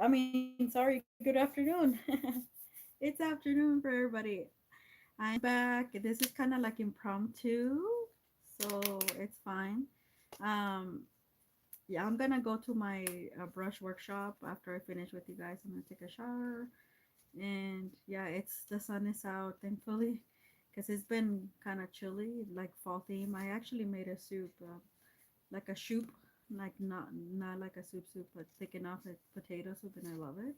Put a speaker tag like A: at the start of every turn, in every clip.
A: Sorry, good afternoon. It's afternoon for everybody. I'm back. This is kind of like impromptu, so it's fine. Um, yeah, I'm gonna go to my brush workshop after I finish with you guys. I'm gonna take a shower, and yeah, it's the sun is out, thankfully, because it's been kind of chilly, like fall theme. I actually made a soup, like a soup, like not like a soup, but thick enough, like potato soup, and I love it.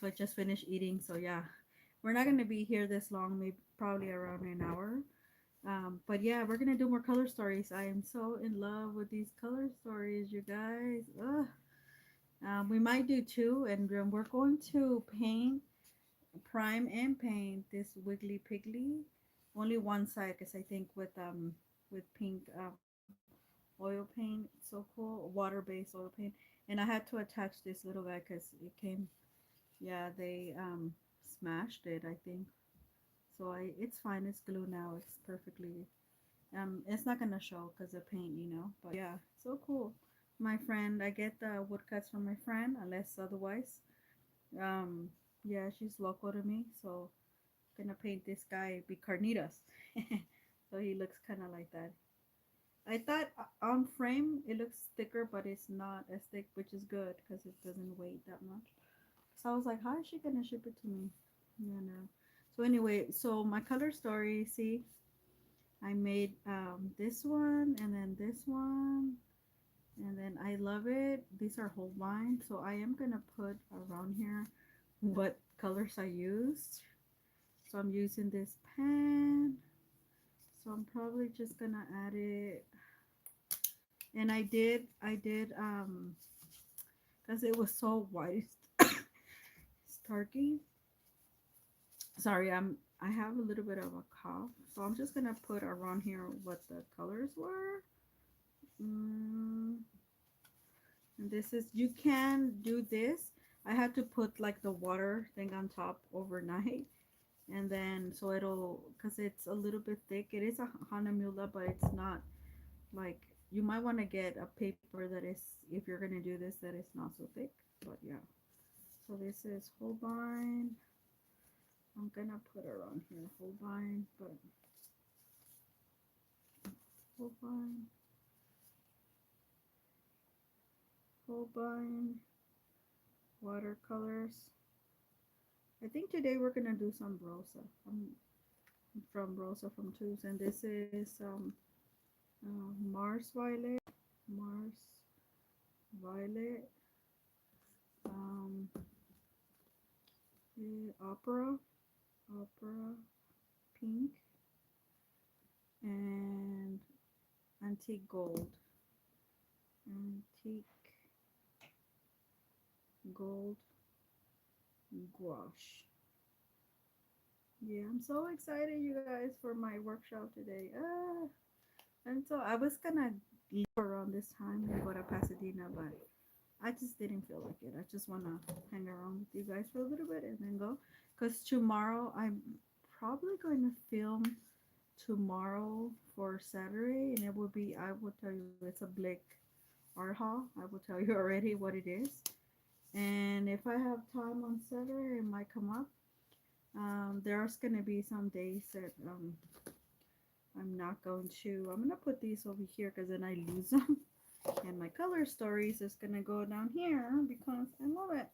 A: So I just finished eating. So yeah, we're not gonna be here this long. Maybe probably around an hour. But yeah, we're gonna do more color stories. I am so in love with these color stories, you guys. Ugh. We might do two, and then we're going to paint, prime and paint this Wiggly Piggly. Only one side, because I think with pink oil paint, so cool, water-based oil paint, and I had to attach this little guy because it came. Yeah, they smashed it, I think. So it's fine. It's glue now. It's perfectly. It's not gonna show because of paint. But yeah, so cool. My friend, I get the woodcuts from my friend, unless otherwise. Um, yeah, she's local to me, so gonna paint this guy be carnitas. So he looks kind of like that. I thought on frame it looks thicker, but it's not as thick, which is good because it doesn't weigh that much. So I was like, how is she gonna ship it to me? Yeah, no. So anyway, so my color story, see, I made this one and then this one, and then I love it. These are whole wine, so I am gonna put around here what colors I used. So I'm using this pen. So I'm probably just gonna add it, and because it was so white, starky. Sorry, I have a little bit of a cough, so I'm just gonna put around here what the colors were. Mm, and this is, you can do this. I had to put like the water thing on top overnight, and then so it'll, because it's a little bit thick. It is a Hanamula, but it's not like, you might want to get a paper that is, if you're gonna do this, that is not so thick. But yeah, so this is Holbein. I'm gonna put around here Holbein, but Holbein, Holbein, watercolors. I think today we're gonna do some Rosa. From Rosa from Tubes, and this is Mars Violet, Mars Violet, um, Opera, Opera Pink, and Antique Gold, Antique Gold Gouache. Yeah, I'm so excited, you guys, for my workshop today. And so I was gonna leave around this time and go to Pasadena, but I just didn't feel like it. I just wanna hang around with you guys for a little bit and then go. Cause tomorrow I'm probably going to film tomorrow for Saturday, and it will be, I will tell you, it's a Blick art haul. I will tell you already what it is. And if I have time on Saturday, it might come up. There's gonna be some days that I'm not going to. I'm gonna put these over here because then I lose them. And my color stories is gonna go down here because I love it.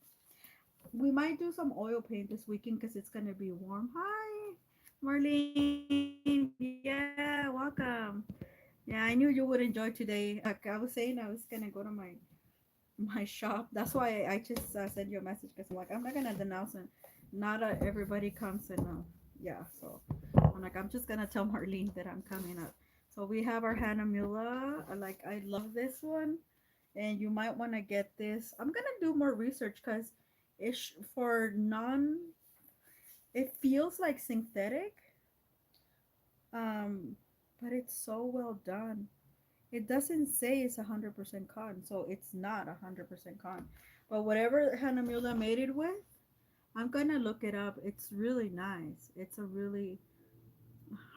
A: We might do some oil paint this weekend because it's gonna be warm. Hi, Marlene. Yeah, welcome. Yeah, I knew you would enjoy today. Like I was saying, I was gonna go to my shop. That's why I just sent you a message because I'm like, I'm not gonna announce it. Not everybody comes and yeah. So I'm like, I'm just gonna tell Marlene that I'm coming up. So we have our Hannah Mula. Like I love this one, and you might want to get this. I'm gonna do more research because it's for non. It feels like synthetic, um, but it's so well done. It doesn't say it's 100% cotton, so it's not 100% cotton. But whatever Hanamula made it with, I'm gonna look it up. It's really nice. It's a really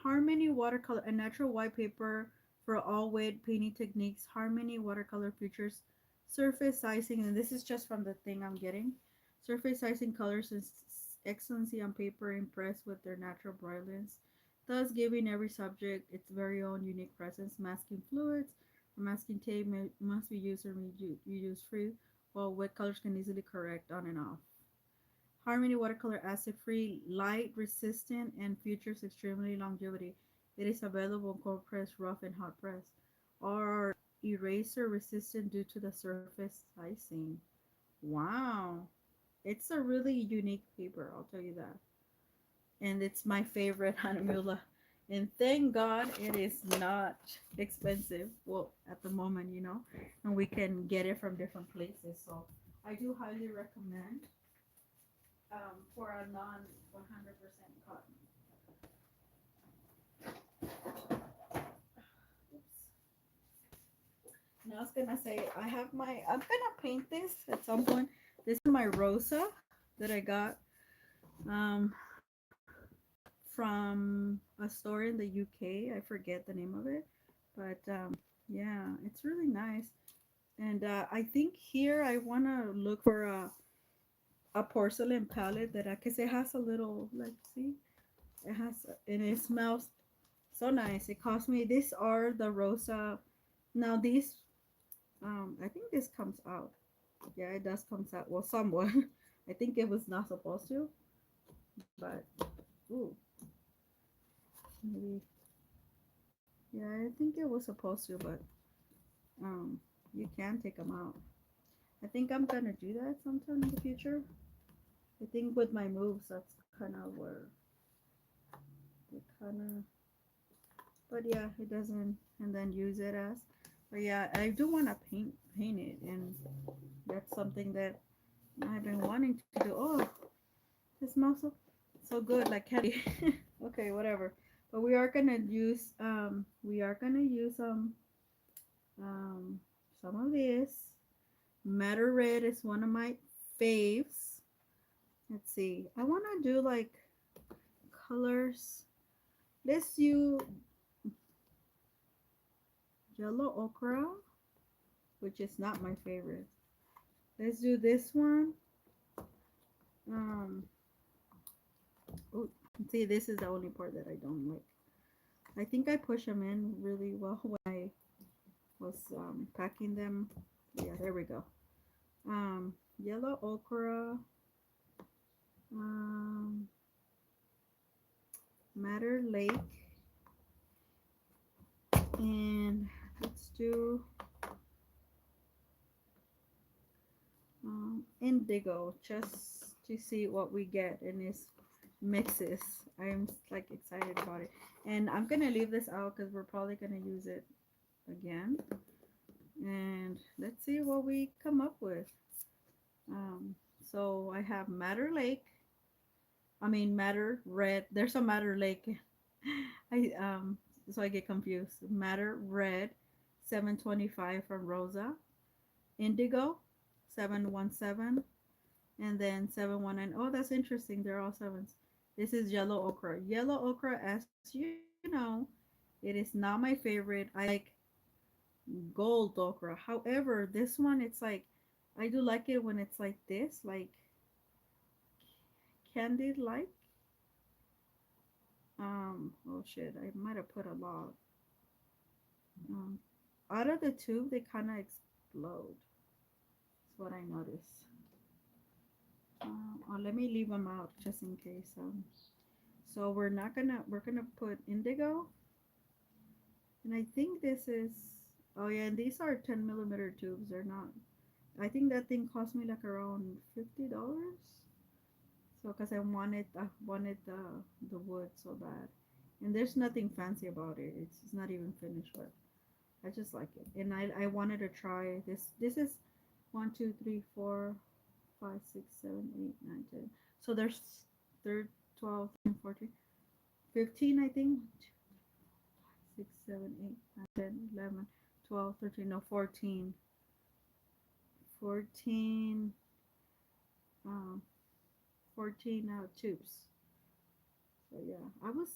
A: Harmony watercolor, a natural white paper for all wet painting techniques. Harmony watercolor features surface sizing, and this is just from the thing I'm getting. Surface sizing colors and excellency on paper impress with their natural brilliance, thus giving every subject its very own unique presence. Masking fluids or masking tape must be used and reuse free, while wet colors can easily correct on and off. Harmony watercolor acid free, light resistant, and features extremely longevity. It is available in cold press, rough, and hot press, or eraser resistant due to the surface sizing. Wow. It's a really unique paper, I'll tell you that. And it's my favorite Hanamula. And thank God it is not expensive. Well, at the moment, and we can get it from different places. So I do highly recommend for a non 100% cotton. Oops. Now I was gonna say I'm gonna paint this at some point. This is my Rosa that I got from a store in the UK. I forget the name of it, but yeah, it's really nice. And I think here I wanna look for a porcelain palette that I, cause it has a little like see, it has and it smells so nice. It cost me. These are the Rosa. Now these I think this comes out. Yeah, it does comes out. Well, somewhat. I think it was not supposed to, but ooh, maybe yeah, I think it was supposed to, but you can take them out. I think I'm gonna do that sometime in the future. I think with my moves, that's kind of where it kind of. But yeah, it doesn't, and then use it as. But yeah, I do want to paint it, and that's something that I've been wanting to do. Oh, it smells so good, like candy. Okay, whatever. But we are gonna use um some of this. Matter red is one of my faves. Let's see. I wanna do like colors. Let's do yellow ochre, which is not my favorite. Let's do this one. Um, oh, see, this is the only part that I don't like. I think I push them in really well when I was packing them. Yeah, there we go. Yellow ochre, um, Madder Lake, and let's do indigo just to see what we get in this mixes. I'm like excited about it, and I'm gonna leave this out because we're probably gonna use it again. And let's see what we come up with. Um, so I have Madder Lake. I mean Madder Red. There's a Madder Lake. I so I get confused. Madder Red, 725 from Rosa. Indigo, 717, and then 719. Oh, that's interesting. They're all sevens. This is yellow ochre. Yellow ochre, as you know, it is not my favorite. I like gold okra. However, this one it's like I do like it when it's like this, like candied like. Oh shit, I might have put a lot. Um, Out of the tube, they kind of explode. That's what I noticed. Let me leave them out just in case. So we're gonna put indigo, and I think this is. Oh yeah, and these are 10 millimeter tubes. They're not. I think that thing cost me like around $50. So, cause I wanted the wood so bad, and there's nothing fancy about it. It's not even finished, but I just like it, and I wanted to try this. This is 1, 2, 3, 4, 5, 6, 7, 8, 9, 10. So there's third, 12, 13, 14, 15, I think. 6, 7, 8, 9, 10, 11, 12, 13. No, 14. 14. Um, 14 tubes. So yeah, I was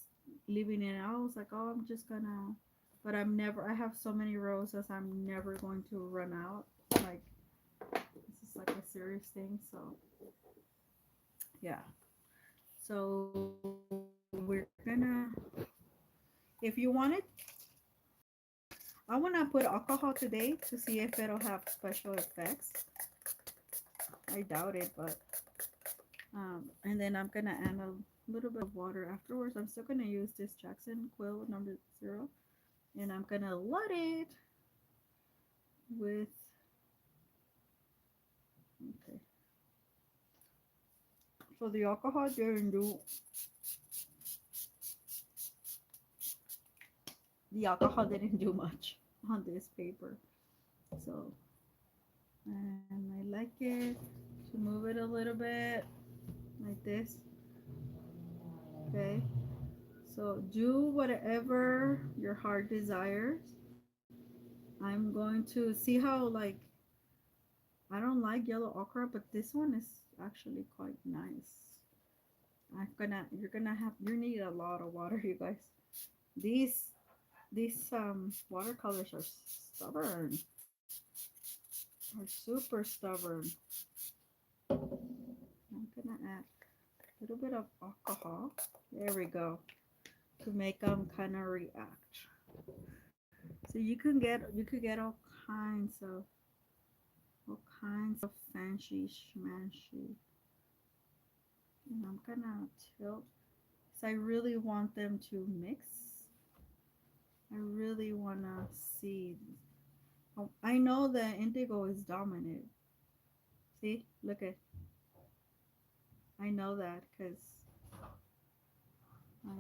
A: leaving it. I was like, oh, I'm just gonna. But I'm never. I have so many roses. I'm never going to run out. Like this is like a serious thing. So Yeah. So we're gonna, if you want it, I want to put alcohol today to see if it'll have special effects. I doubt it, but and then I'm gonna add a little bit of water afterwards. I'm still gonna use this Jackson Quill number 0, and I'm gonna let it with, okay. So the alcohol didn't do much on this paper. So, and I like it to move it a little bit like this. Okay. So do whatever your heart desires. I'm going to see how, like, I don't like yellow okra, but this one is actually quite nice. You're gonna have, you need a lot of water, you guys. These these watercolors are stubborn. Are super stubborn. I'm gonna add a little bit of alcohol. There we go. To make them kind of react. So you could get all kinds of fancy schmancy. And I'm gonna tilt because I really want them to mix. I really wanna see. Oh, I know that indigo is dominant. See, look at. I know that because I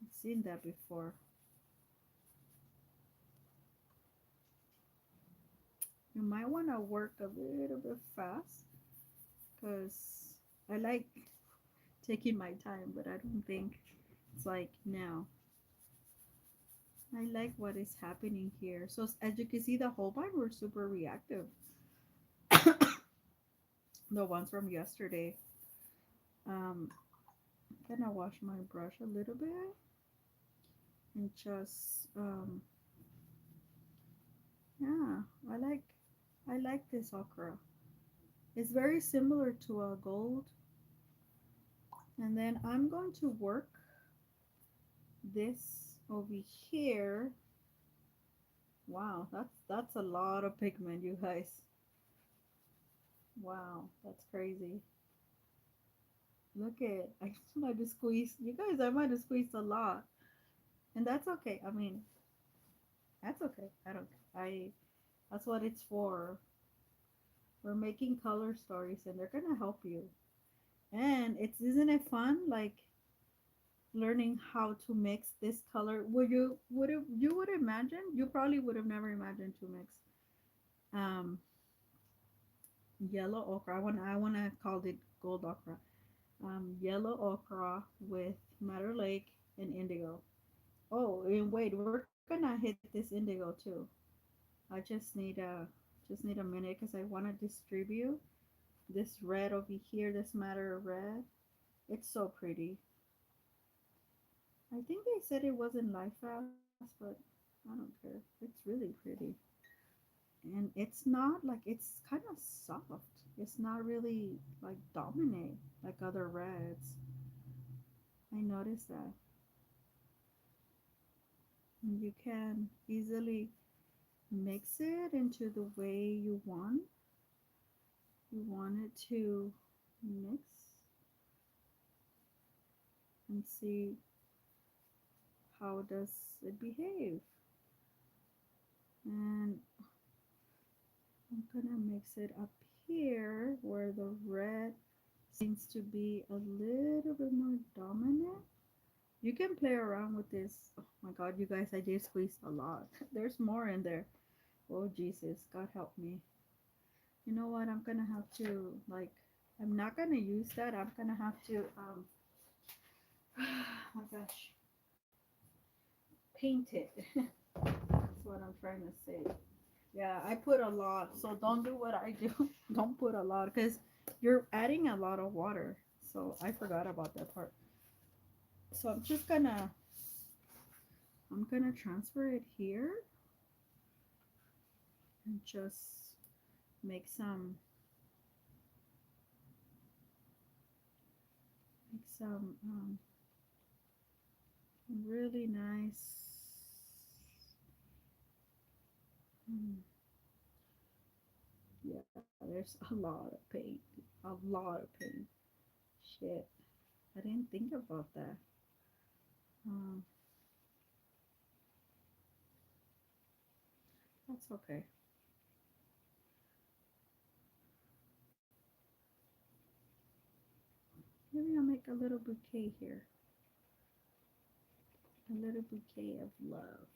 A: I've seen that before. You might want to work a little bit fast because I like taking my time, but I don't think it's like now. I like what is happening here. So as you can see, the Holbein were super reactive. The ones from yesterday. Um, gonna wash my brush a little bit and just yeah, I like this okra. It's very similar to a gold. And then I'm going to work this over here. Wow, that's a lot of pigment, you guys. Wow, that's crazy. Look at, I might have squeezed, you guys, I might have squeezed a lot. And that's okay. I mean, that's okay. I don't, I, that's what it's for. We're making color stories and they're gonna help you. And it's, isn't it fun? Like learning how to mix this color. You would imagine, you probably would have never imagined to mix um yellow okra. I wanna call it gold okra. Yellow okra with Madder Lake and indigo. Oh, and wait, we're gonna hit this indigo too. I just need a minute because I want to distribute this red over here. This Madder red. It's so pretty. I think they said it wasn't light fast, but I don't care. It's really pretty. And it's not like, it's kind of soft. It's not really like dominate like other reds. I noticed that. And you can easily mix it into the way you want it to mix and see how does it behave. And I'm gonna mix it up here where the red seems to be a little bit more dominant. You can play around with this. Oh my god, you guys, I did squeeze a lot. There's more in there. Oh Jesus, God help me. You know what? I'm gonna have to, like, I'm not gonna use that. I'm gonna have to oh my gosh, paint it. That's what I'm trying to say. Yeah, I put a lot, so don't do what I do. Don't put a lot because you're adding a lot of water. So I forgot about that part. So I'm gonna transfer it here and just make some some really nice. mm, yeah, there's a lot of paint. A lot of paint. Shit. I didn't think about that. Um, that's okay. Maybe I'll make a little bouquet here. A little bouquet of love.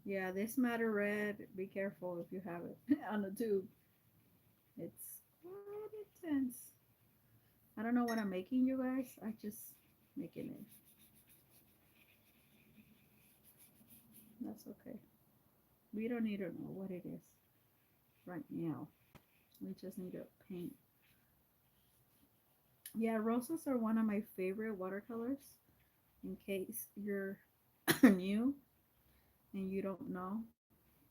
A: Yeah, this matter red. Be careful if you have it on the tube. It's quite intense. I don't know what I'm making, you guys. I just making it. That's okay. We don't need to know what it is right now. We just need to paint. Yeah, roses are one of my favorite watercolors. In case you're new and you don't know,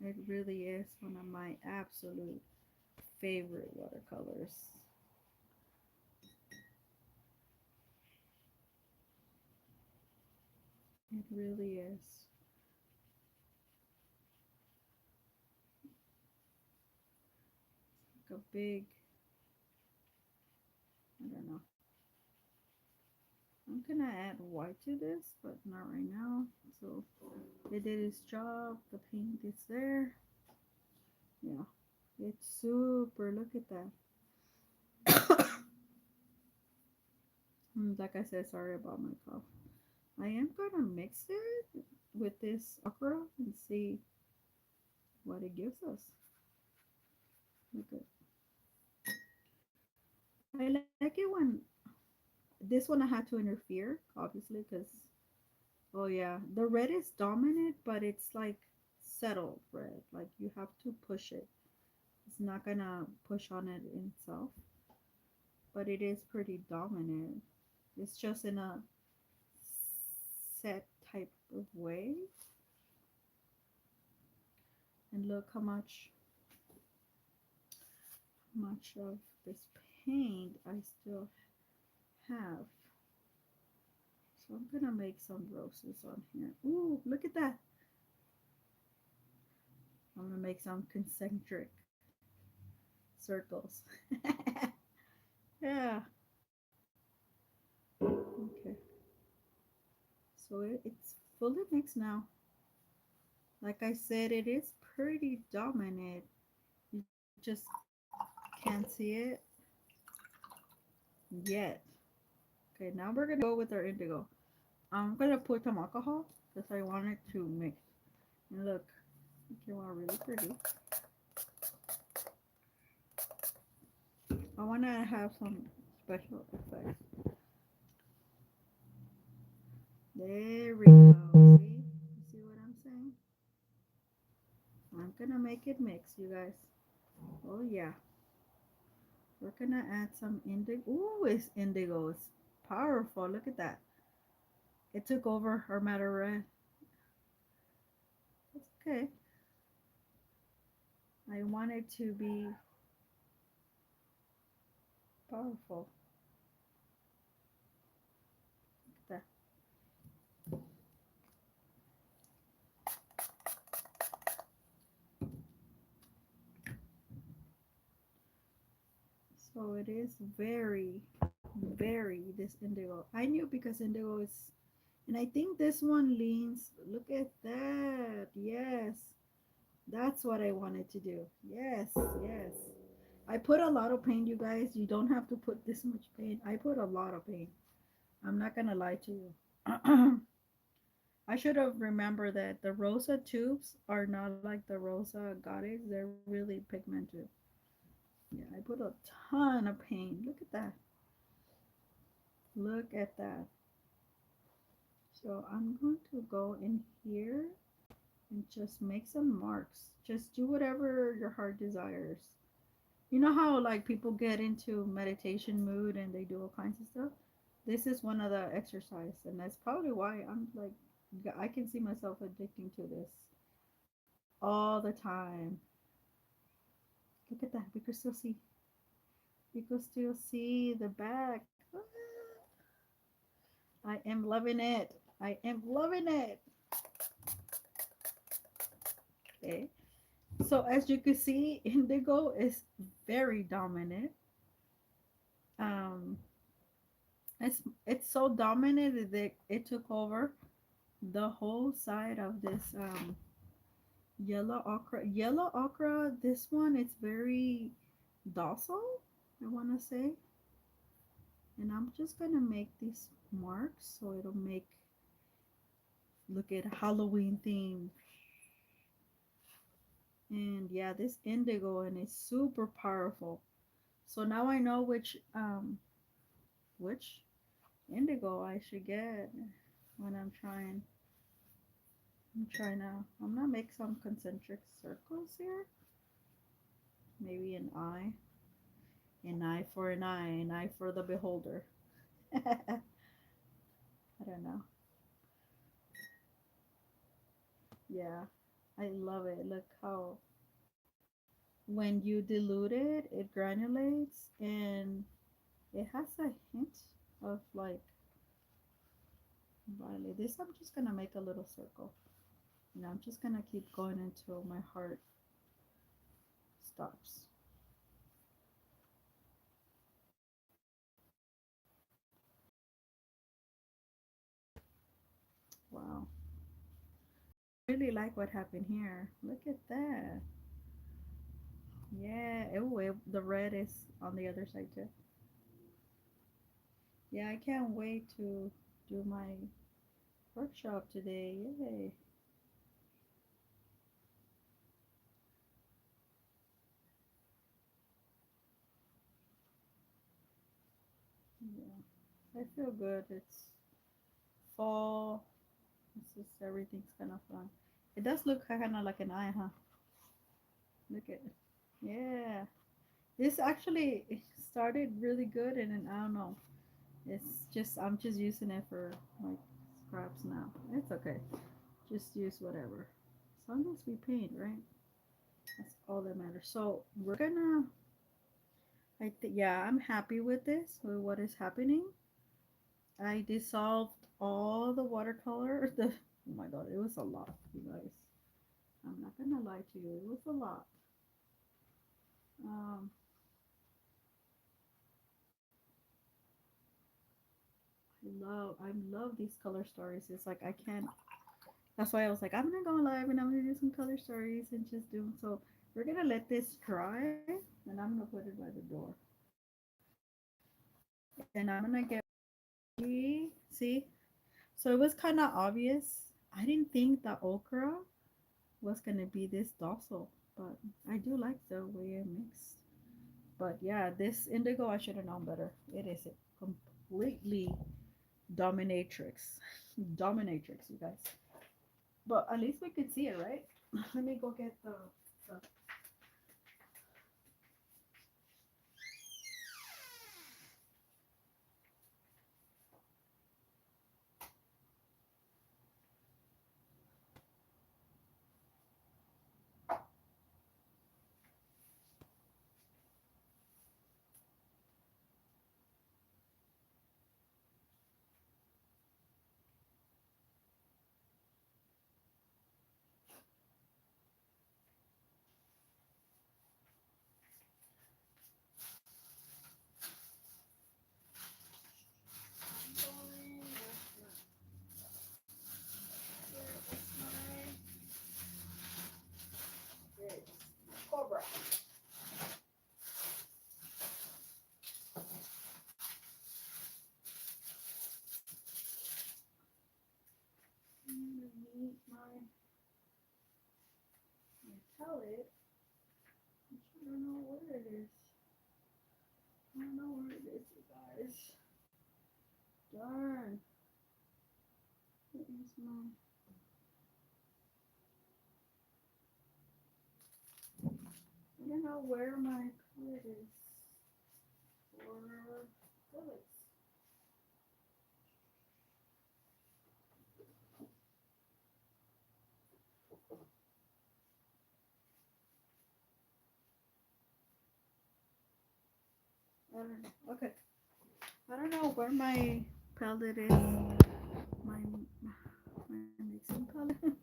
A: it really is one of my absolute favorite watercolors. It really is. Like a big, I don't know. I'm gonna add white to this, but not right now. So it did its job. The paint is there. Yeah, it's super. Look at that. Like I said, sorry about my cough. I am gonna mix it with this okra and see what it gives us. Look at. I like it when this one I had to interfere, obviously, because oh yeah, the red is dominant, but it's like settled red. Like you have to push it. It's not gonna push on it itself, but it is pretty dominant. It's just in a set type of way. And look how much of this paint I still have. So I'm gonna make some roses on here. Ooh, look at that. I'm gonna make some concentric circles. Yeah. Okay. So it's fully mixed now. Like I said, it is pretty dominant. You just can't see it yet. Okay, now we're gonna go with our indigo. I'm gonna put some alcohol because I want it to mix. And look, it came out really pretty. I want to have some special effects. There we go. See? You see what I'm saying? I'm gonna make it mix, you guys. Oh yeah. We're gonna add some indigo. Ooh, it's indigo. It's powerful. Look at that. It took over our matter red. It's okay. I want it to be powerful. Look at that. So it is very, very this indigo. I knew because indigo is, and I think this one leans. Look at that. Yes, that's what I wanted to do. Yes, yes. I put a lot of paint, you guys. You don't have to put this much paint. I put a lot of paint. I'm not gonna lie to you. I should have remembered that the Rosa tubes are not like the Rosa Goddess. They're really pigmented. Yeah, I put a ton of paint. Look at that. Look at that. So I'm going to go in here and just make some marks. Just do whatever your heart desires. You know how like people get into meditation mood and they do all kinds of stuff? This is one of the exercise and that's probably why I'm like I can see myself addicting to this all the time. Look at that. We can still see. You can still see the back. I am loving it. I am loving it. Okay. So as you can see, indigo is very dominant. Um, it's so dominant that it took over the whole side of this yellow ochre. Yellow ochre, this one, it's very docile, I want to say. And I'm just gonna make these marks so it'll make look at Halloween theme. And yeah, this indigo and it's super powerful. So now I know which indigo I should get when I'm gonna make some concentric circles here. Maybe an eye, an eye for the beholder. I don't know. Yeah, I love it. Look how when you dilute it, it granulates and it has a hint of like violet. This I'm just gonna make a little circle. I'm just gonna keep going until my heart stops. Wow. I really like what happened here. Look at that. Yeah. The red is on the other side too. Yeah, I can't wait to do my workshop today. Yay. Yeah. I feel good. It's fall. It's just everything's kind of fun. It does look kind of like an eye, huh? Look at it. Yeah. This actually started really good, and then I don't know. It's just I'm just using it for like scraps now. It's okay. Just use whatever. As long as we paint, right? That's all that matters. So we're gonna. Yeah, I'm happy with this. With what is happening. I dissolved all the watercolor. Oh my god, it was a lot, you guys. I'm not gonna lie to you. It was a lot. Um, I love these color stories. It's like I can't. That's why I was like, I'm gonna go live and I'm gonna do some color stories and just do. So we're gonna let this dry, and I'm gonna put it by the door. And I'm gonna get see. So it was kind of obvious. I didn't think the okra was gonna be this docile, but I do like the way it mixed. But yeah, this indigo I should have known better. It is a completely dominatrix, dominatrix, you guys. But at least we could see it, right? Let me go get the cobra. Meet my palette. I don't know where it is. I don't know where it is, you guys. Darn. It is my. I don't know where my palette is for bullets. I don't know. Okay. I don't know where my palette is. My mixing palette.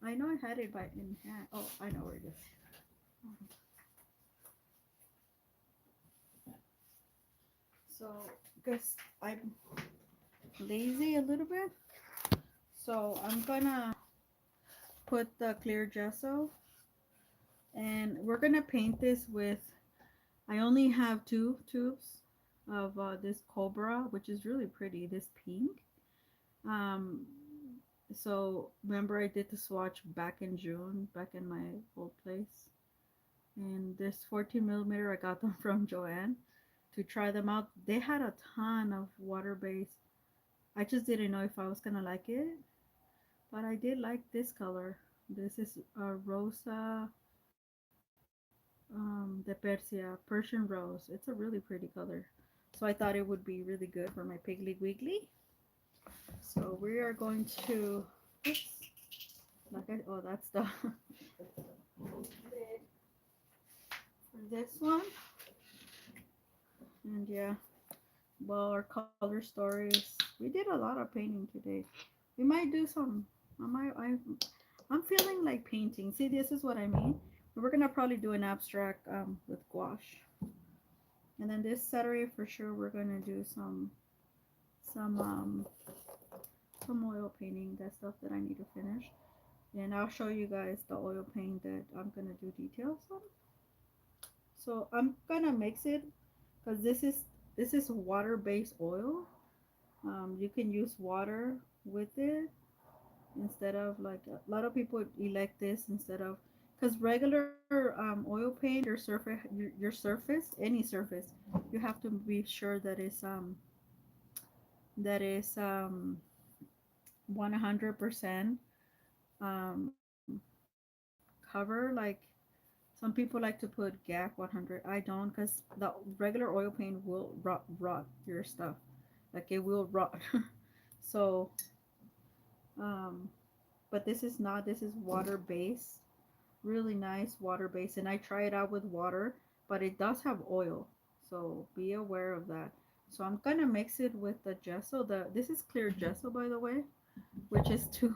A: I know I had it by in hand. Oh, I know where it is. So, because I'm lazy a little bit, so I'm gonna put the clear gesso, and we're gonna paint this with. I only have two tubes of this cobra, which is really pretty. This pink. Um, so remember I did the swatch back in June, back in my old place. And this 14 millimeter, I got them from Joanne to try them out. They had a ton of water based. I just didn't know if I was gonna like it, but I did like this color. This is a Rosa the Persia, Persian rose. It's a really pretty color. So I thought it would be really good for my Piggly Wiggly. So we are going to, oops, oh, that's the lid for this one. And yeah, well, our color stories. We did a lot of painting today. We might do some. I'm feeling like painting. See, this is what I mean. We're gonna probably do an abstract with gouache, and then this Saturday for sure we're gonna do some um some oil painting. That stuff that I need to finish, and I'll show you guys the oil paint that I'm gonna do details on. So I'm gonna mix it because this is water-based oil. You can use water with it instead of like a lot of people elect this instead of because regular oil paint your surface any surface you have to be sure that is 100% um, cover. Like some people like to put GAC 100. I don't because the regular oil paint will rot your stuff, like it will rot. So um but this is not, this is water based, really nice water based, and I try it out with water, but it does have oil, so be aware of that. So I'm gonna mix it with the gesso. This is clear gesso, by the way, which is to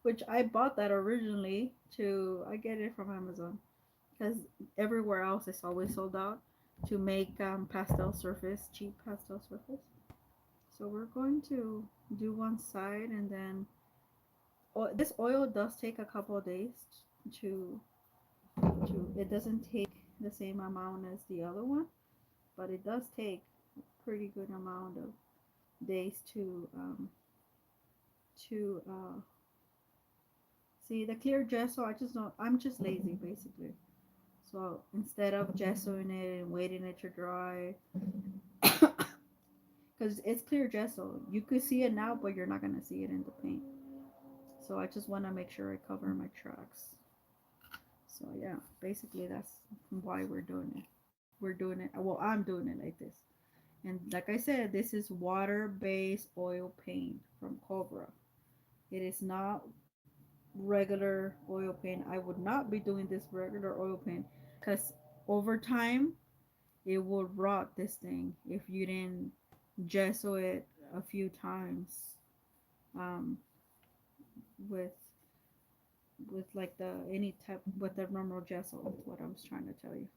A: which I bought that originally to I get it from Amazon because everywhere else it's always sold out to make pastel surface, cheap pastel surface. So we're going to do one side, and then this oil does take a couple of days to it doesn't take the same amount as the other one, but it does take a pretty good amount of days to see the clear gesso. I just don't. I'm just lazy basically. So instead of gessoing it and waiting it to dry, because it's clear gesso, you could see it now, but you're not gonna see it in the paint. So I just want to make sure I cover my tracks. So yeah, basically that's why we're doing it. We're doing it. Well, I'm doing it like this. And like I said, this is water-based oil paint from Cobra. It is not regular oil paint. I would not be doing this regular oil paint because over time it will rot this thing if you didn't gesso it a few times um, with like the any type with the normal gesso. That's what I was trying to tell you.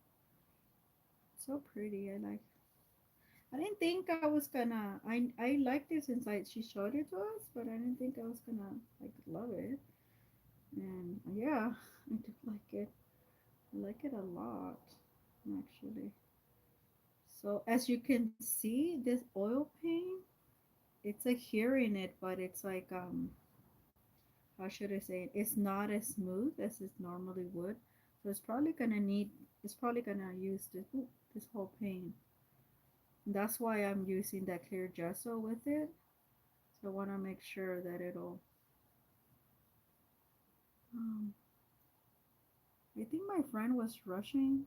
A: So pretty. I didn't think I was gonna. I liked it since she showed it to us, but I didn't think I was gonna like love it. And yeah, I do like it. I like it a lot, actually. So as you can see, this oil paint, it's like here in it, but it's like how should I say it? It's not as smooth as it normally would. So it's probably gonna use this whole paint. That's why I'm using that clear gesso with it. So I want to make sure that it'll. Um, I think my friend was rushing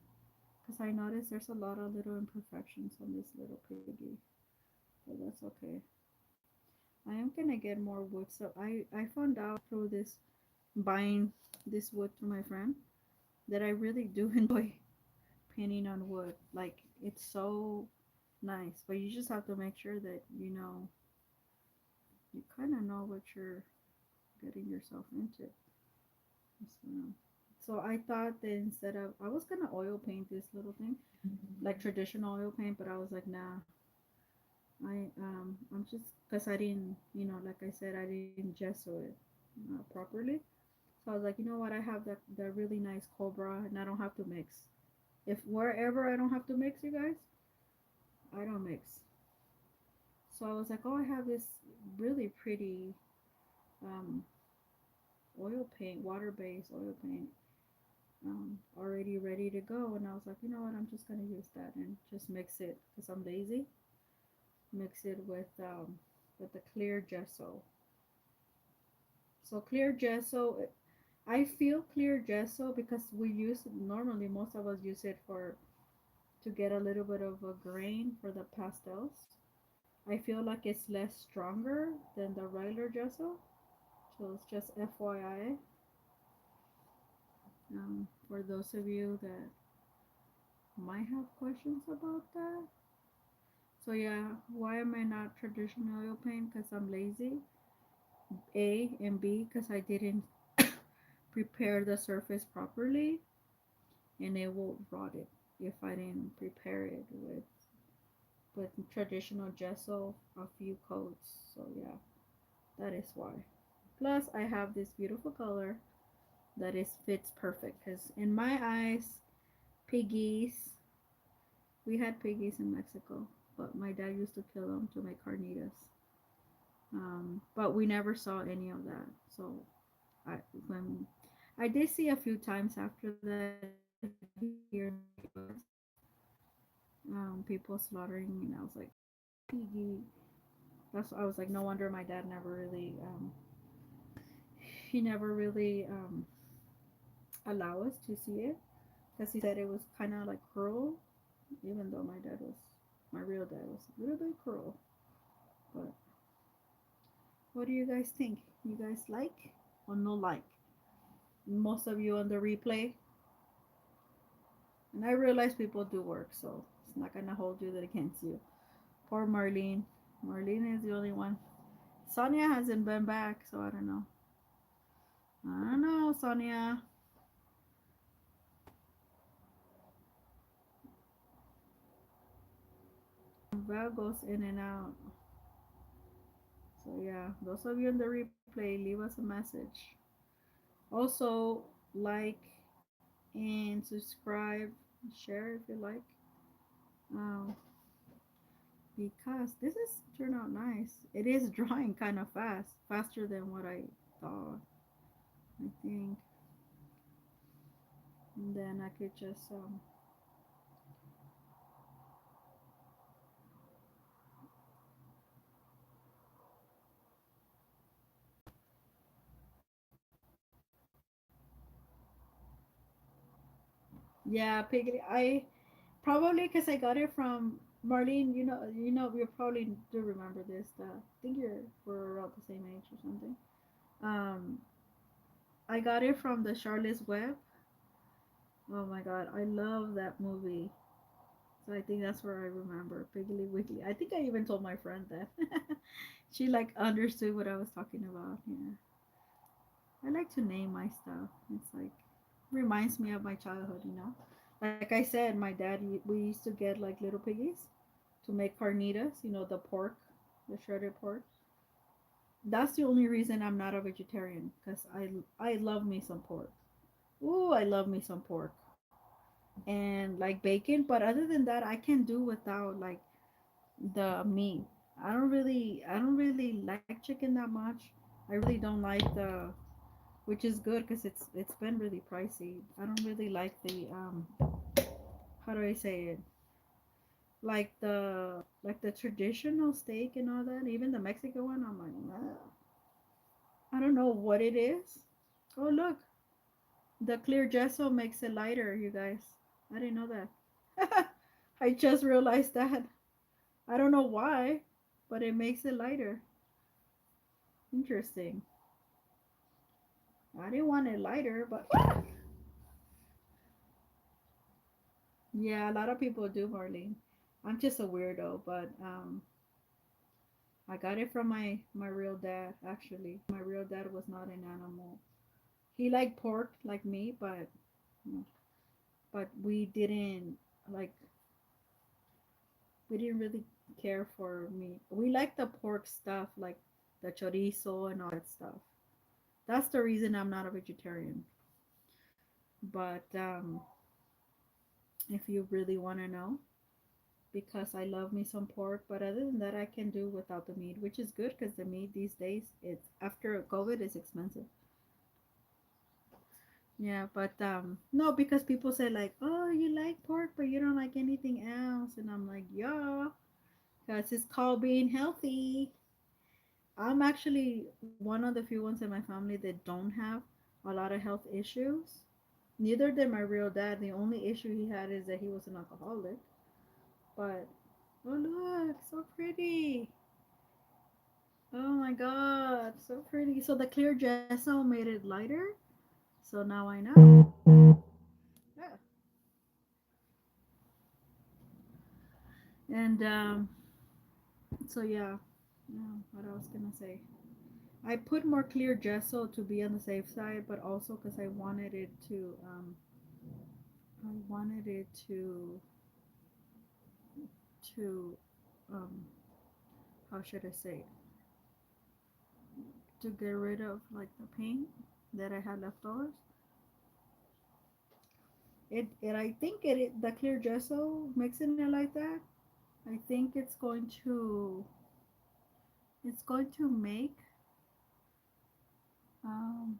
A: because I noticed there's a lot of little imperfections on this little piggy, but that's okay. I am gonna get more wood. So I found out through this buying this wood to my friend that I really do enjoy painting on wood. Like it's so. nice. But you just have to make sure that you kind of know what you're getting yourself into. So, so I thought that instead of I was gonna oil paint this little thing, like traditional oil paint, but I was like, nah. I'm just because I didn't, like I said, I didn't gesso it properly. So I was like, you know what? I have that really nice Cobra, and I don't have to mix. If wherever I don't have to mix, you guys, I don't mix. So I was like, oh, I have this really pretty um, oil paint, water-based oil paint, already ready to go. And I was like, you know what? I'm just gonna use that and just mix it because I'm lazy. Mix it with the clear gesso. So clear gesso, I feel clear gesso because we use normally most of us use it for to get a little bit of a grain for the pastels. I feel like it's less stronger than the regular gesso. So it's just FYI for those of you that might have questions about that. So yeah, why am I not traditional oil paint? Because I'm lazy. A and B because I didn't prepare the surface properly, and it will rot it if I didn't prepare it with traditional gesso a few coats. So yeah, that is why. Plus, I have this beautiful color that is fits perfect because in my eyes, piggies. We had piggies in Mexico, but my dad used to kill them to make carnitas. But we never saw any of that. So I when I did see a few times after that here in the U.S. People slaughtering, and I was like, piggy. That's I was like, no wonder my dad never really he never really allow us to see it because he said it was kind of like cruel, even though my real dad was a little bit cruel. But what do you guys think? You guys like or no like? Most of you on the replay, and I realize people do work, so it's not gonna hold you that against you. Poor Marlene. Marlene is the only one. Sonia hasn't been back, so I don't know. I don't know, Sonia. Val goes in and out. So yeah, those of you in the replay, leave us a message. Also, like and subscribe, share if you like. Um, because this is turned out nice. It is drying kind of fast, faster than what I thought. I think, and then I could just yeah, piggy. I probably because I got it from Marlene. You probably do remember this. I think we're around the same age or something. Um, I got it from the Charlotte's Web. Oh my god, I love that movie. So I think that's where I remember Piggly Wiggly. I think I even told my friend that. She like understood what I was talking about. Yeah, I like to name my stuff. It's like reminds me of my childhood. Like I said, my dad we used to get like little piggies to make carnitas. The pork, the shredded pork. That's the only reason I'm not a vegetarian because I love me some pork. Ooh, I love me some pork and like bacon. But other than that, I can do without like the meat. I don't really like chicken that much. I really don't like which is good because it's been really pricey. I don't really like the how do I say it? Like the traditional steak and all that. Even the Mexican one, I'm like, nah. I don't know what it is. Oh look, the clear gesso makes it lighter, you guys. I didn't know that. I just realized that. I don't know why, but it makes it lighter. Interesting. I didn't want it lighter, but yeah, a lot of people do, Marlene. I'm just a weirdo, but I got it from my real dad. Actually, my real dad was not an animal. He liked pork like me, but like we didn't really care for meat. We like the pork stuff, like the chorizo and all that stuff. That's the reason I'm not a vegetarian. But if you really want to know, because I love me some pork, but other than that, I can do without the meat, which is good because the meat these days, it's after COVID, is expensive. Yeah, but no, because people say like, oh, you like pork, but you don't like anything else, and I'm like, yeah, because it's called being healthy. I'm actually one of the few ones in my family that don't have a lot of health issues. Neither did my real dad. The only issue he had is that he was an alcoholic. But oh look, so pretty. Oh my god, so pretty. So the clear gesso made it lighter. So now I know. Yeah. And so yeah. Yeah, what I was gonna say. I put more clear gesso to be on the safe side, but also because I wanted it to um how should I say it? To get rid of like the paint that I had left over. It I think the clear gesso mixing it like that. I think it's going to make um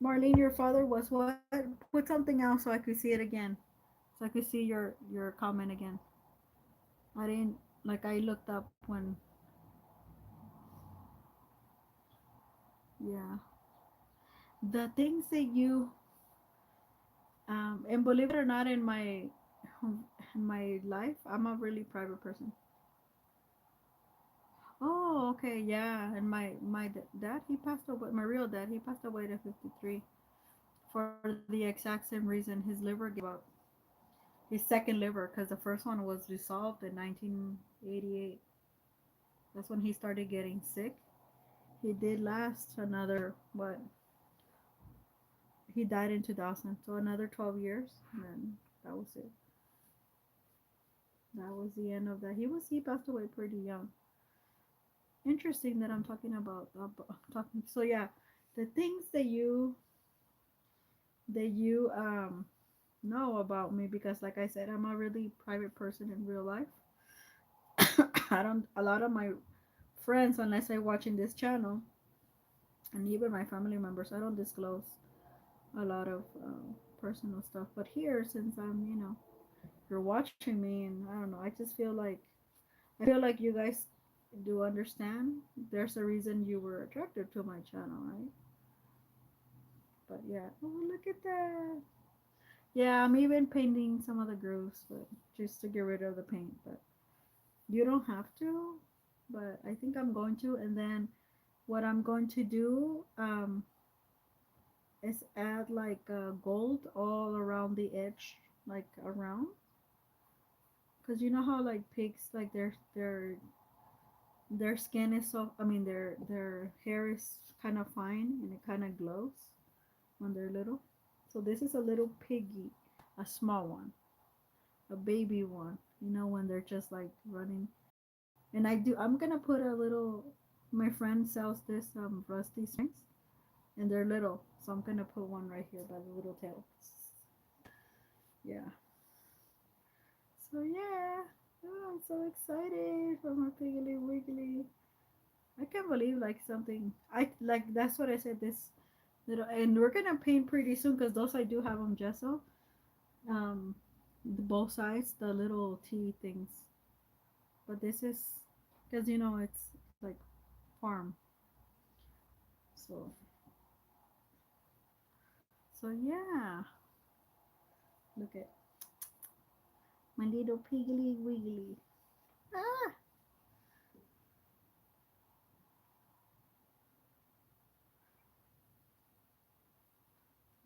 A: Marlene, your father was what? Put something else so I could see it again. So I could see your comment again. I didn't like I looked up when yeah. The things that you and believe it or not in my life, I'm a really private person. Oh, okay, yeah. And my dad, he passed away. My real dad, he passed away at 53 for the exact same reason. His liver gave out. His second liver, because the first one was dissolved in 1988. That's when he started getting sick. He did last another what? He died in 2000, so another 12 years, and then that was it. That was the end of that. He passed away pretty young. Interesting that I'm talking about talking. So yeah, the things that you know about me, because like I said, I'm a really private person in real life. I don't a lot of my friends, unless I watch in this channel, and even my family members, I don't disclose a lot of personal stuff. But here, since you're watching me, and I don't know, I feel like you guys do understand. There's a reason you were attracted to my channel, right? But yeah, oh look at that. Yeah, I'm even painting some of the grooves, but just to get rid of the paint. But you don't have to, but I think I'm going to. And then what I'm going to do is add like gold all around the edge, like around, because you know how like pigs, like their skin is so. I mean their hair is kind of fine and it kind of glows when they're little. So this is a little piggy, a small one, a baby one. When they're just like running. And I'm gonna put a little. My friend sells this rusty strings, and they're little, so I'm gonna put one right here by the little tail. Yeah. So yeah. Oh, I'm so excited for my Piggly Wiggly. I can't believe like something. I like that's what I said. This little, and we're gonna paint pretty soon because those I do have them gesso. Um, both sides, the little T things. But this is because it's like farm. So yeah. Look at my little Piggly Wiggly. Ah!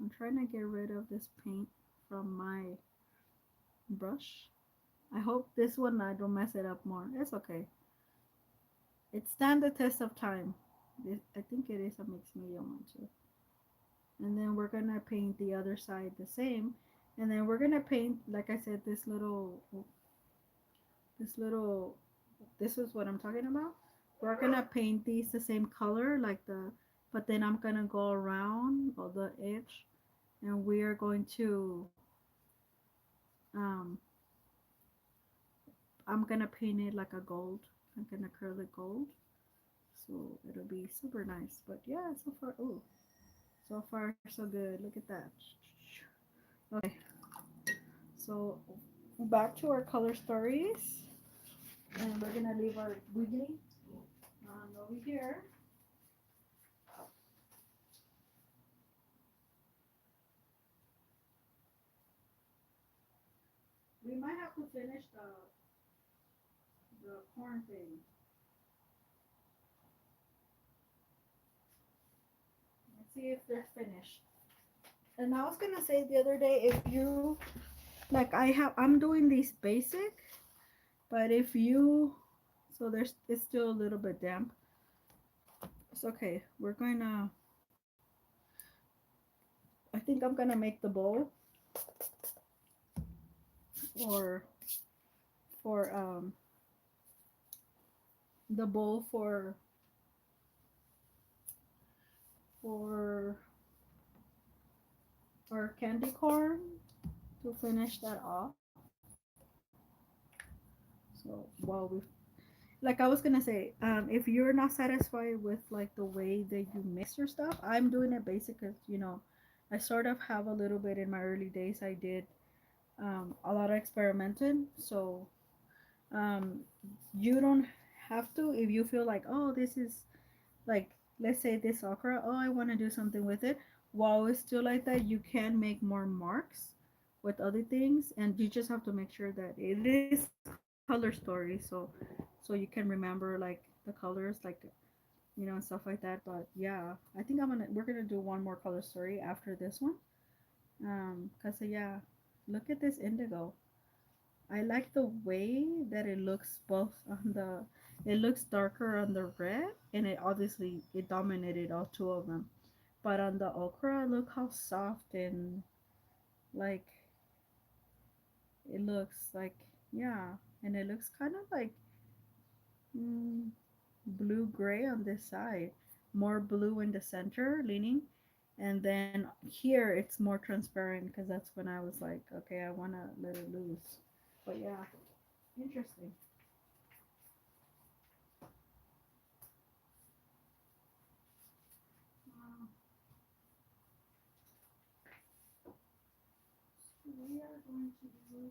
A: I'm trying to get rid of this paint. from my brush. I hope this one I don't mess it up more. It's okay. It stand the test of time. I think it is a mixed media one too. And then we're gonna paint the other side the same. And then we're gonna paint, like I said, this little, this is what I'm talking about. We're gonna paint these the same color, like but then I'm gonna go around all the edge, and we are going to, um, I'm gonna paint it like a gold. I'm gonna curl it gold, so it'll be super nice. But yeah, so far, ooh, so far so good. Look at that. Okay, so back to our color stories, and we're gonna leave our wiggly over here. We might have to finish the corn thing. Let's see if they're finished. And I was gonna say the other day, if you like, I'm doing these basic, but if you, so there's it's still a little bit damp. It's okay. We're gonna. I think I'm gonna make the bowl or for the bowl for our candy corn to finish that off. So while we, like I was gonna say, if you're not satisfied with like the way that you mix your stuff, I'm doing it basic because I sort of have a little bit in my early days. I did a lot of experimenting, so um, you don't have to if you feel like, oh, this is like, let's say this okra, oh, I want to do something with it. While it's still like that, you can make more marks with other things, and you just have to make sure that it is color story, so you can remember like the colors, like and stuff like that. But yeah, I think we're gonna do one more color story after this one. Cause yeah, look at this indigo. I like the way that it looks both on the, it looks darker on the red, and it obviously it dominated all two of them. But on the okra, look how soft and like it looks like, yeah, and it looks kind of like mm, blue gray on this side, more blue in the center leaning, and then here it's more transparent because that's when I was like, okay, I want to let it loose. But yeah, interesting. Uh, we are going to do.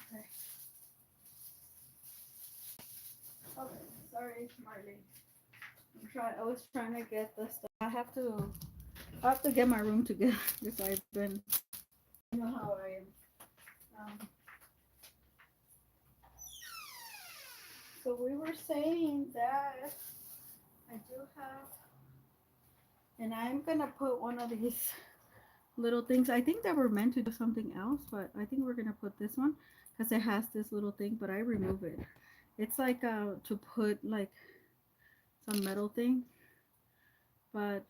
A: Okay. Okay. Sorry, Marley. I was trying to get the stuff. I have to get my room together because I've been. You know how I am. So we were saying that I do have And I'm gonna put one of these little things. I think that were meant to do something else, but I think we're gonna put this one because it has this little thing, but I remove it. It's like to put like some metal thing, but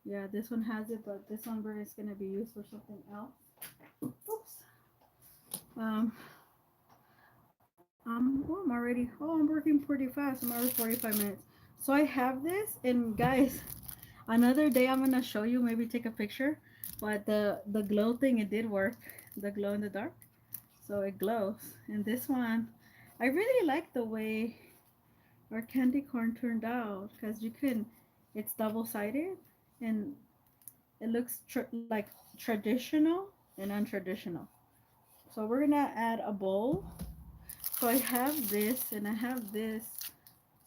A: yeah, this one has it, but this one is gonna be used for something else. Oops. Um, I'm already. Oh, I'm working pretty fast. I'm already 45 minutes. So I have this, and guys, another day I'm gonna show you. Maybe take a picture. But the glow thing, it did work. The glow in the dark, so it glows. And this one, I really like the way our candy corn turned out because you can. It's double sided, and it looks like traditional and untraditional. So we're gonna add a bowl. So I have this and I have this.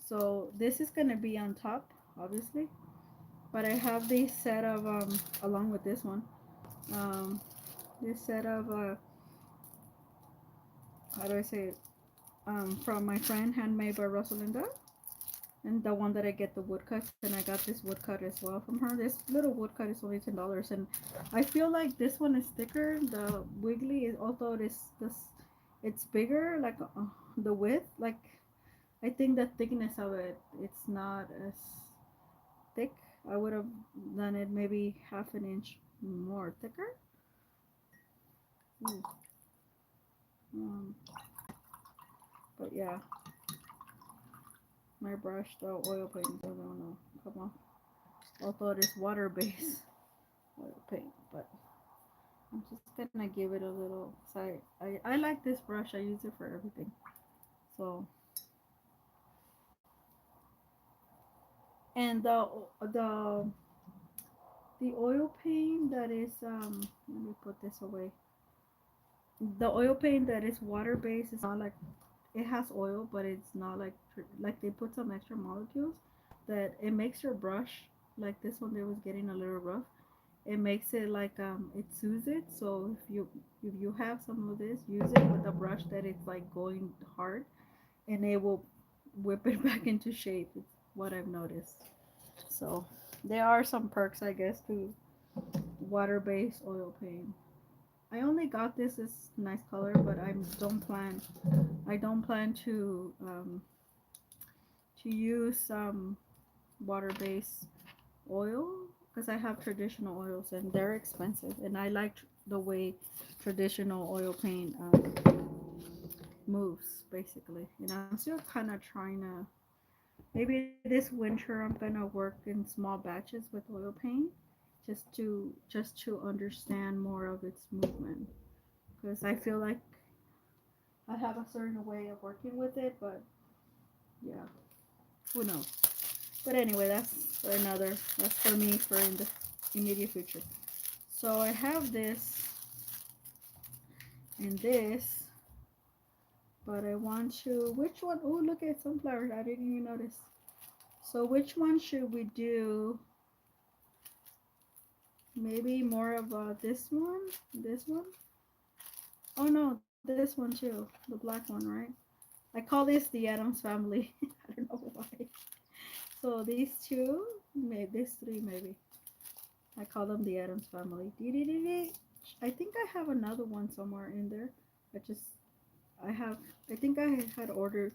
A: So this is gonna be on top, obviously. But I have these set of along with this one. Um this set of how do I say it? From my friend handmade by Rosalinda. And the one that I get the woodcuts, and I got this woodcut as well from her. This little woodcut is only $10, and I feel like this one is thicker. The wiggly is, although it's bigger, like the width, like I think the thickness of it, it's not as thick. I would have done it maybe half an inch more thicker. Ooh. Um, but yeah, my brush, the oil paint doesn't know come on. Although it is water based oil paint, but I'm just gonna give it a little side. I like this brush. I use it for everything. So and the the oil paint that is let me put this away. The oil paint that is water based is not like it has oil, but it's not like they put some extra molecules that it makes your brush like this one there was getting a little rough. It makes it like it soothes it. So if you have some of this, use it with a brush that it's like going hard, and it will whip it back into shape. It's what I've noticed. So there are some perks, I guess, to water-based oil paint. I only got this nice color, but I don't plan to use water-based oil because I have traditional oils and they're expensive, and I like the way traditional oil paint moves basically. And I'm still kind of trying to. Maybe this winter I'm gonna work in small batches with oil paint, just to understand more of its movement. Because I feel like I have a certain way of working with it, but yeah, who knows? But anyway, that's for me for in the immediate future. So I have this and this, but I want to, which one? Oh, look at sunflowers. I didn't even notice. So which one should we do? Maybe more of this one? This one? Oh no, this one too. The black one, right? I call this the Adams family. I don't know why. So these two, maybe these three, maybe. I call them the Adams family. I think I have another one somewhere in there. I just, I have, I think I had ordered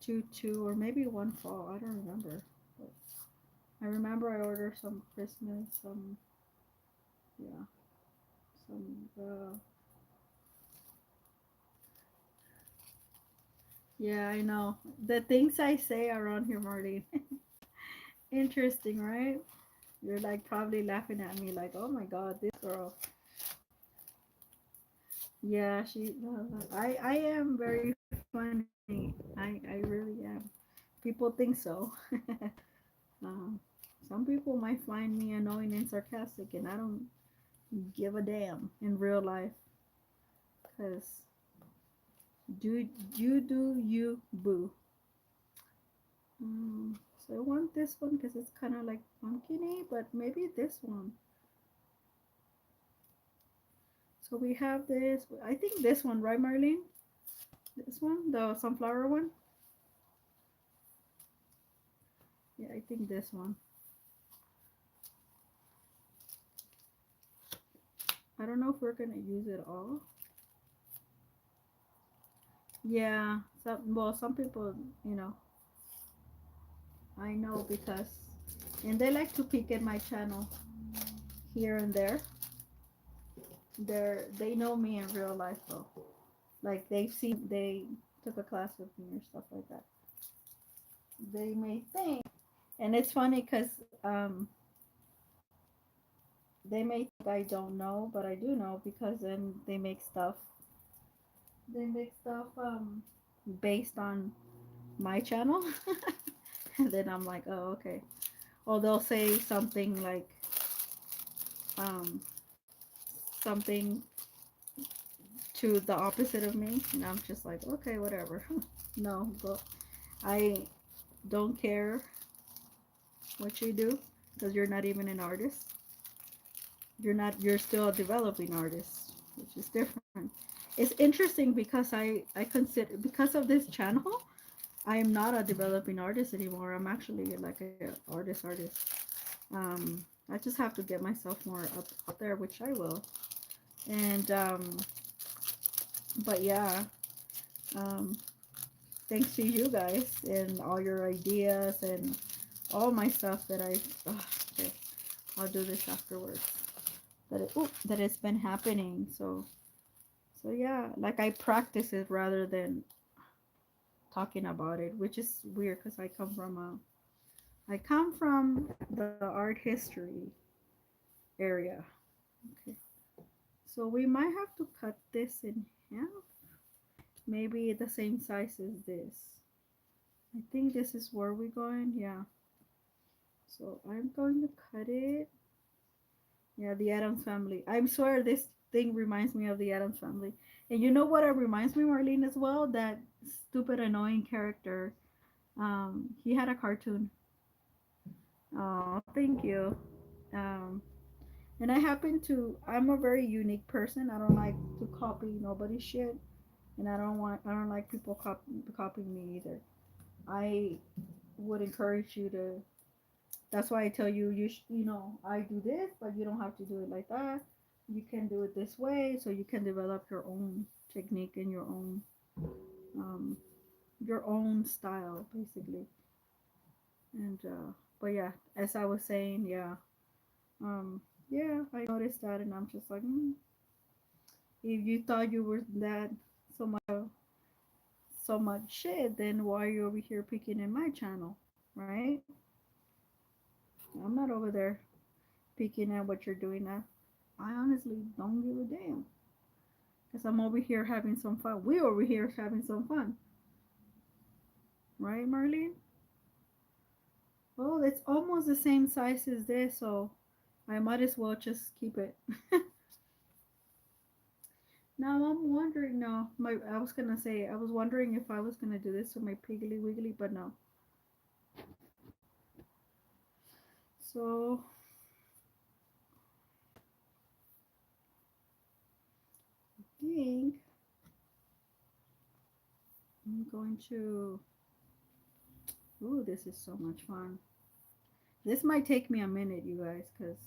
A: two, or maybe one fall. I don't remember. But I remember I ordered some Christmas, yeah, some, yeah, I know. The things I say around here, Marty. Interesting, right? You're like probably laughing at me like, oh my god, this girl. Yeah, I am very funny. I really am. People think so. um, some people might find me annoying and sarcastic, and I don't give a damn in real life. Cause do you boo. So I want this one because it's kind of like pumpkiny, but maybe this one. So we have this. I think this one, right, Marlene? This one, the sunflower one. Yeah, I think this one. don't know if we're gonna use it all. Yeah, some people, you know, I know because, and they like to peek at my channel here and there. They know me in real life though. Like they took a class with me or stuff like that. They may think, and it's funny because they may think I don't know, but I do know because then they make stuff based on my channel, and then I'm like, oh okay. Or they'll say something like um something to the opposite of me, and I'm just like, okay, whatever. No, but I don't care what you do because you're not even an artist. You're still a developing artist, which is different. It's interesting because I consider, because of this channel, I am not a developing artist anymore. I'm actually like a artist. I just have to get myself more up there, which I will. And but yeah, um, thanks to you guys and all your ideas and all my stuff that I. Okay, I'll do this afterwards. That it's been happening. So yeah, like I practice it rather than talking about it, which is weird because I come from the art history area. Okay, so we might have to cut this in half, maybe the same size as this. I think this is where we're going. Yeah. So I'm going to cut it. Yeah, the Adams Family. I swear this thing reminds me of the Adams Family. And you know what it reminds me, Marlene, as well? That stupid, annoying character. He had a cartoon. Oh, thank you. Um, and I happen to. I'm a very unique person. I don't like to copy nobody's shit, and I don't like people copying me either. I would encourage you to. That's why I tell you, you know, I do this, but you don't have to do it like that. You can do it this way, so you can develop your own technique and um, your own style, basically. And but yeah, as I was saying, um, yeah, I noticed that, and I'm just like, if you thought you were that so much, so much shit, then why are you over here picking in my channel, right? I'm not over there picking at what you're doing now. I honestly don't give a damn. Because I'm over here having some fun. We're over here having some fun. Right, Marlene? Oh, it's almost the same size as this, so I might as well just keep it. Now I'm wondering. No, I was gonna say I was wondering if I was gonna do this with my Piggly Wiggly, but no. So I think I'm going to. Ooh, this is so much fun. This might take me a minute, you guys, because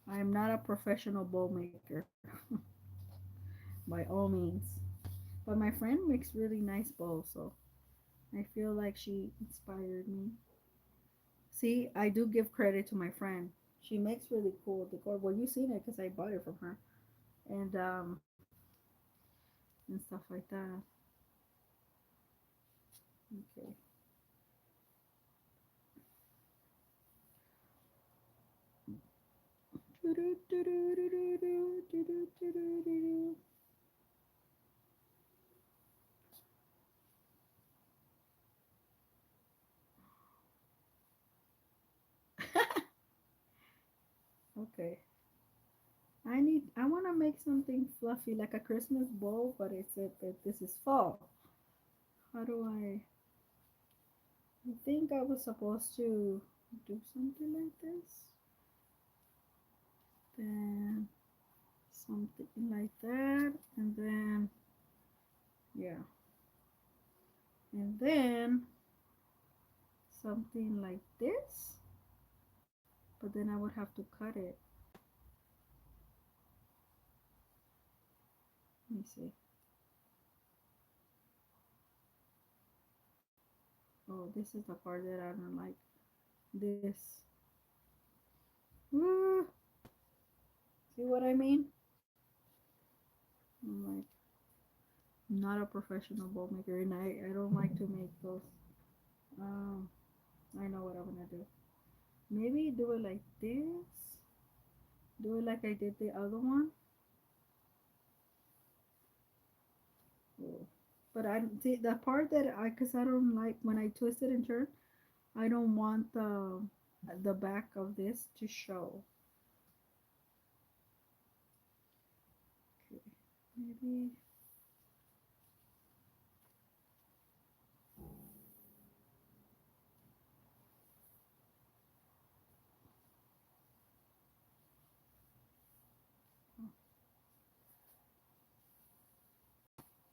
A: I am not a professional bowl maker by all means. But my friend makes really nice bowls, so I feel like she inspired me. See, I do give credit to my friend. She makes really cool decor. Well, you've seen it because I bought it from her, and and stuff like that. Okay. Okay. I want to make something fluffy like a Christmas bowl, but it's it this is fall. How do I think I was supposed to do something like this. Then something like that, and then yeah, and then something like this, but then I would have to cut it. Let me see. Oh, this is the part that I don't like. This. Woo! See what I mean? I'm like not a professional bowl maker, and I don't like to make those. Um, I know what I'm gonna do. Maybe do it like this. Do it like I did the other one. Oh. But I see the part that cause I don't like when I twist it and turn. I don't want the back of this to show. Okay, maybe.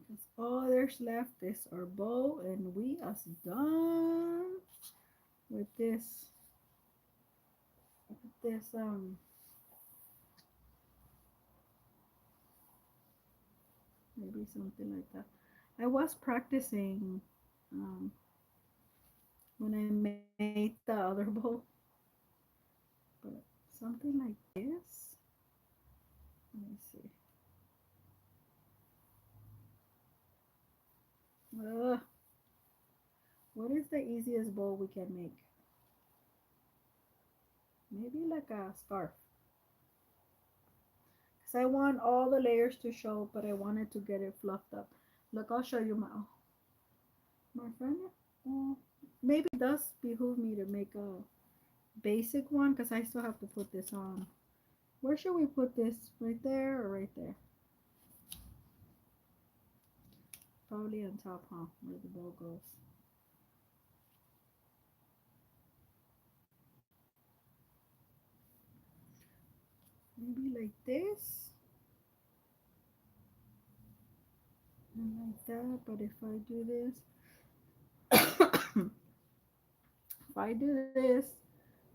A: Cause all there's left is our bow, and we are done with this. Maybe something like that. I was practicing um, when I made the other bowl, but something like this. Let me see. Uh, what is the easiest bowl we can make? Maybe like a scarf. Because I want all the layers to show, but I wanted to get it fluffed up. Look, I'll show you my friend. Uh, maybe it does behoove me to make a basic one because I still have to put this on. Where should we put this? Right there or right there? Probably on top, huh? Where the bow goes. Maybe like this and like that. But if I do this, if I do this,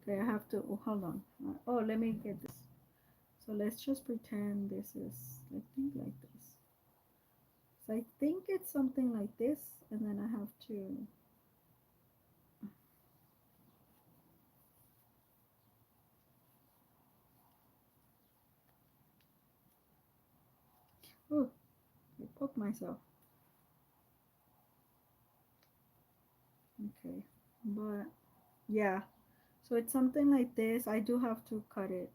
A: okay, I have to. Oh, hold on. Oh, let me get this. So let's just pretend this is. I think like this. So I think it's something like this, and then I have to. Oh, I poked myself. Okay, but yeah. So it's something like this. I do have to cut it,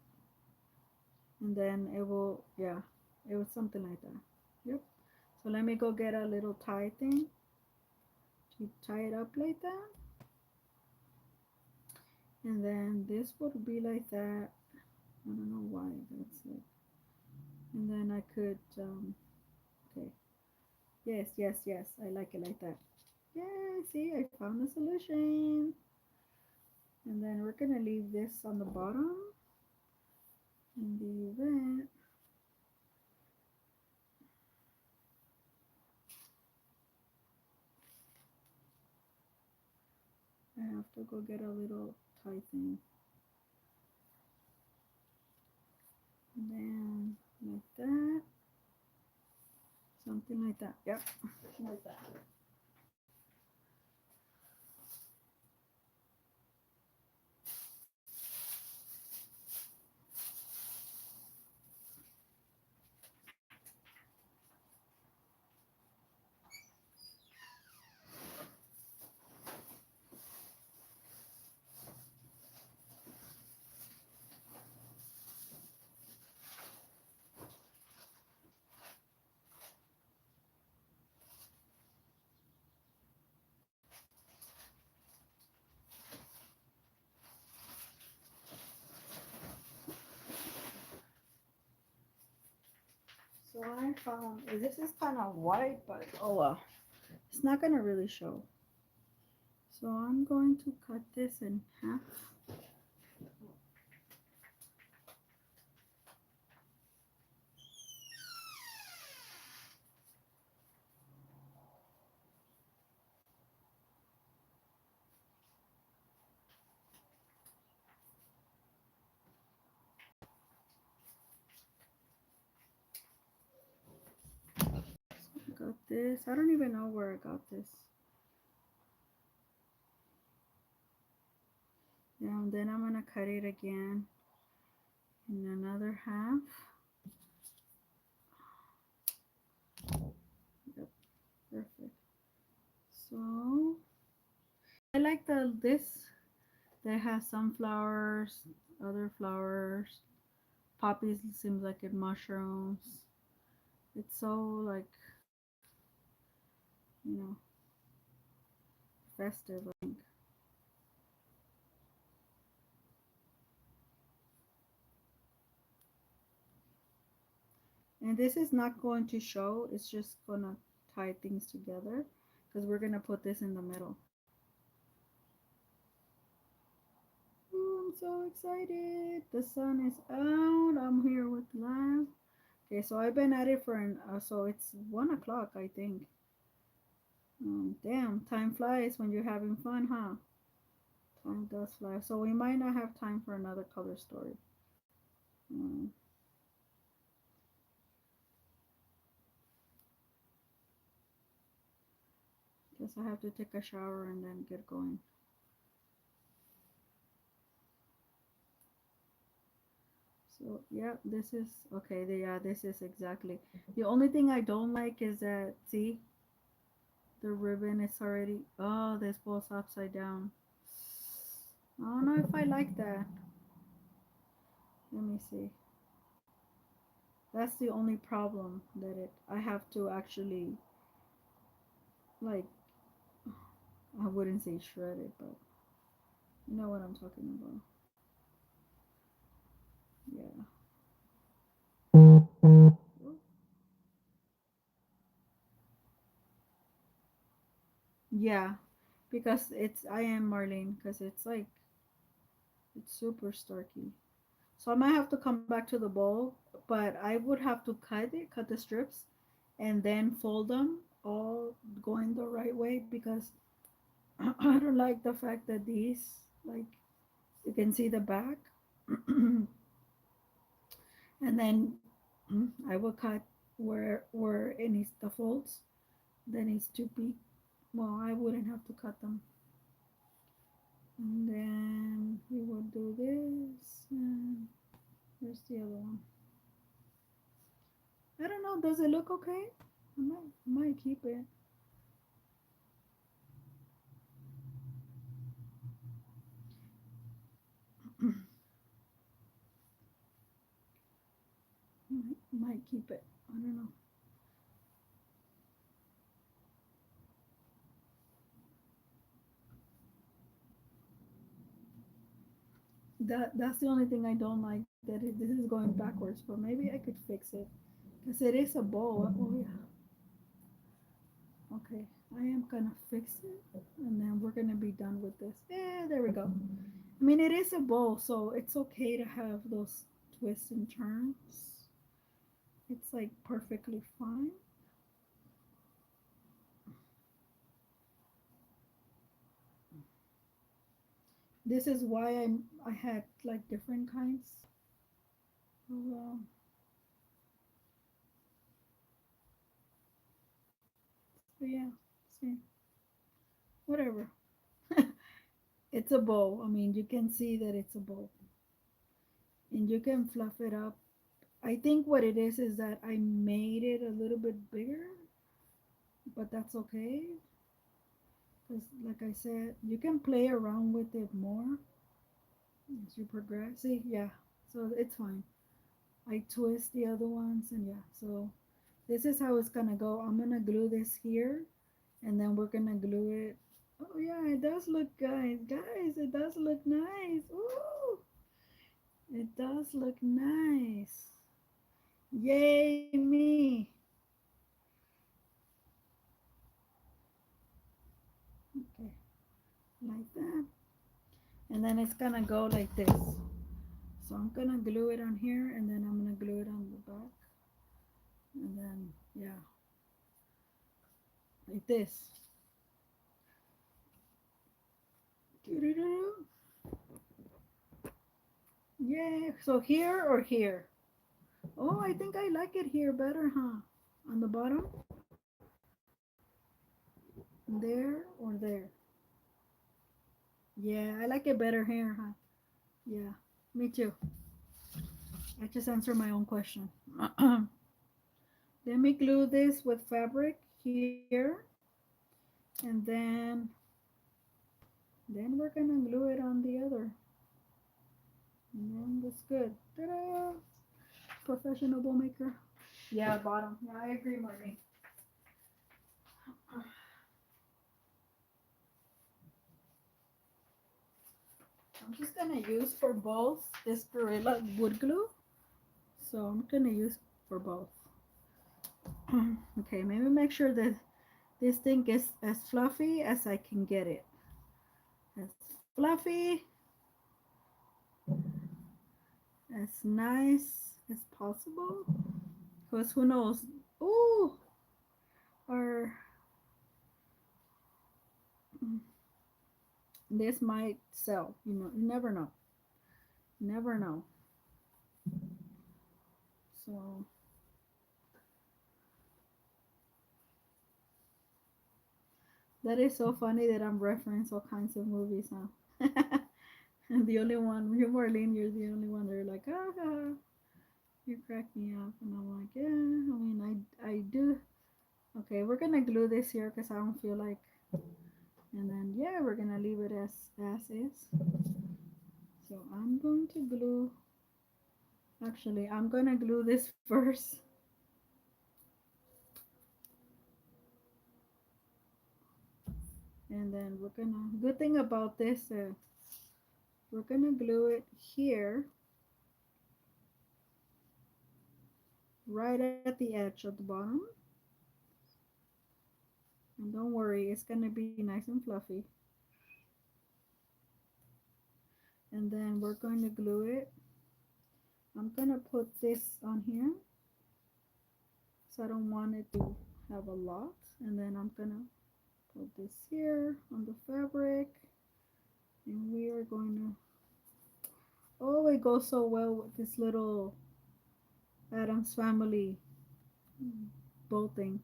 A: and then it will. Yeah, it was something like that. Yep. So let me go get a little tie thing to tie it up like that. And then this would be like that. I don't know why that's it. And then I could, okay. Yes, yes, yes. I like it like that. Yeah, see, I found the solution. And then we're gonna leave this on the bottom in the event. I have to go get a little tie thing. And then like that. Something like that. Yep. Like that. So I found this is kind of white, but oh well, it's not gonna really show. So I'm going to cut this in half. this. I don't even know where I got this. Yeah, and then I'm gonna cut it again in another half. Yep, perfect. So I like this. They have sunflowers, other flowers, poppies. Seems like it mushrooms. It's so like you know festive. I think. And this is not going to show. It's just gonna tie things together because we're gonna put this in the middle. Ooh, I'm so excited. The sun is out. I'm here with live. Okay, so I've been at it for so it's 1 o'clock, I think. Damn, time flies when you're having fun, huh? Time does fly. So we might not have time for another color story. Um, Guess I have to take a shower and then get going. So yeah, this is okay. Yeah, this is exactly. The only thing I don't like is that see the ribbon is already. Oh, this goes upside down. I don't know if I like that. Let me see. That's the only problem that it. I have to actually like. I wouldn't say shred it, but you know what I'm talking about. Yeah. Yeah, because it's I am Marlene because it's like it's super starky. So I might have to come back to the bowl, but I would have to cut the strips, and then fold them all going the right way because I don't like the fact that these like you can see the back, and then I will cut where it needs the folds. That needs to be well. I wouldn't have to cut them, and then we will do this. And where's the other one? I don't know. Does it look okay? I might keep it. Might keep it. I don't know. That's the only thing I don't like. This is going backwards, but maybe I could fix it because it is a bow. Oh yeah. Okay, I am gonna fix it, and then we're gonna be done with this. Yeah, there we go. I mean, it is a bow, so it's okay to have those twists and turns. It's like perfectly fine. This is why I had like different kinds of so yeah, see, whatever. It's a bow. I mean, you can see that it's a bow, and you can fluff it up. I think what it is that I made it a little bit bigger, but that's okay. Because, like I said, you can play around with it more as you progress. See, yeah, so it's fine. I twist the other ones, and yeah, so this is how it's gonna go. I'm gonna glue this here, and then we're gonna glue it. Oh yeah, it does look, guys, it does look nice. Ooh, it does look nice. Yay me! Okay, like that. And then it's gonna go like this. So I'm gonna glue it on here, and then I'm gonna glue it on the back. And then, yeah, like this. Doo-doo-doo. Yeah, so here or here? Oh, I think I like it here better, huh? On the bottom? There or there? Yeah, I like it better here, huh? Yeah, me too. I just answered my own question. Let me glue this with fabric here, and then we're gonna glue it on the other. And then that's good. Ta-da! Professional bow maker. Yeah, bottom. Yeah, I agree, Marty. I'm just gonna use for both this Gorilla wood glue. So I'm gonna use for both. Okay, maybe make sure that this thing is as fluffy as I can get it. As fluffy, as nice as possible. Because who knows? Ooh, or this might sell. You never know. Never know. So that is so funny that I'm referencing all kinds of movies now. And the only one, you Marlene, you're the only one. They're like, ah, you crack me up, and I'm like, yeah. I mean, I do. Okay, we're gonna glue this here because I don't feel like, and then yeah, we're gonna leave it as is. So I'm going to glue. Actually, I'm gonna glue this first, and then we're gonna. Good thing about this, we're gonna glue it here, right at the edge of the bottom. And don't worry, it's gonna be nice and fluffy. And then we're going to glue it. I'm gonna put this on here, so I don't want it to have a lot. And then I'm gonna put this here on the fabric, and we are going to. Oh, it goes so well with this little Adam's Family bow thing.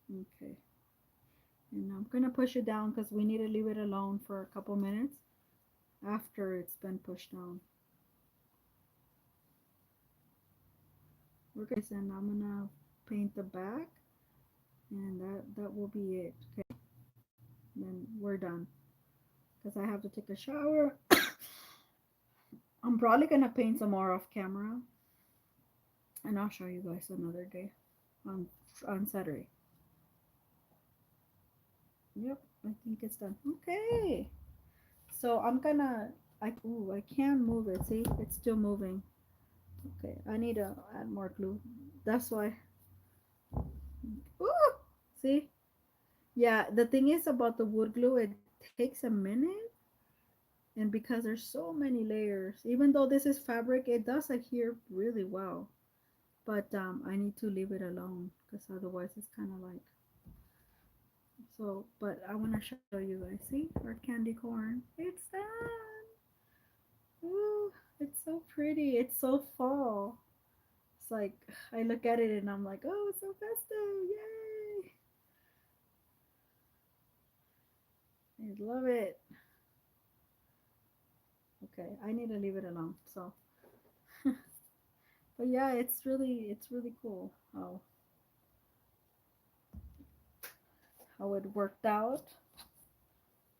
A: Okay, and I'm gonna push it down because we need to leave it alone for a couple minutes after it's been pushed down. We're gonna, and I'm gonna paint the back, and that will be it. Okay, then we're done because I have to take a shower. I'm probably gonna paint some more off camera, and I'll show you guys another day on on Saturday. Yep, I think it's done. Okay, so I'm gonna. I can't move it. See, it's still moving. Okay, I need to add more glue. That's why. Ooh, see? Yeah, the thing is about the wood glue, it takes a minute, and because there's so many layers, even though this is fabric, it does adhere really well. But I need to leave it alone because otherwise it's kind of like so. But I want to show you guys. See our candy corn. It's done. Ooh, it's so pretty. It's so fall. It's like I look at it and I'm like, oh, it's so festive! Yay! I love it. Okay, I need to leave it alone. So, but yeah, it's really cool how it worked out,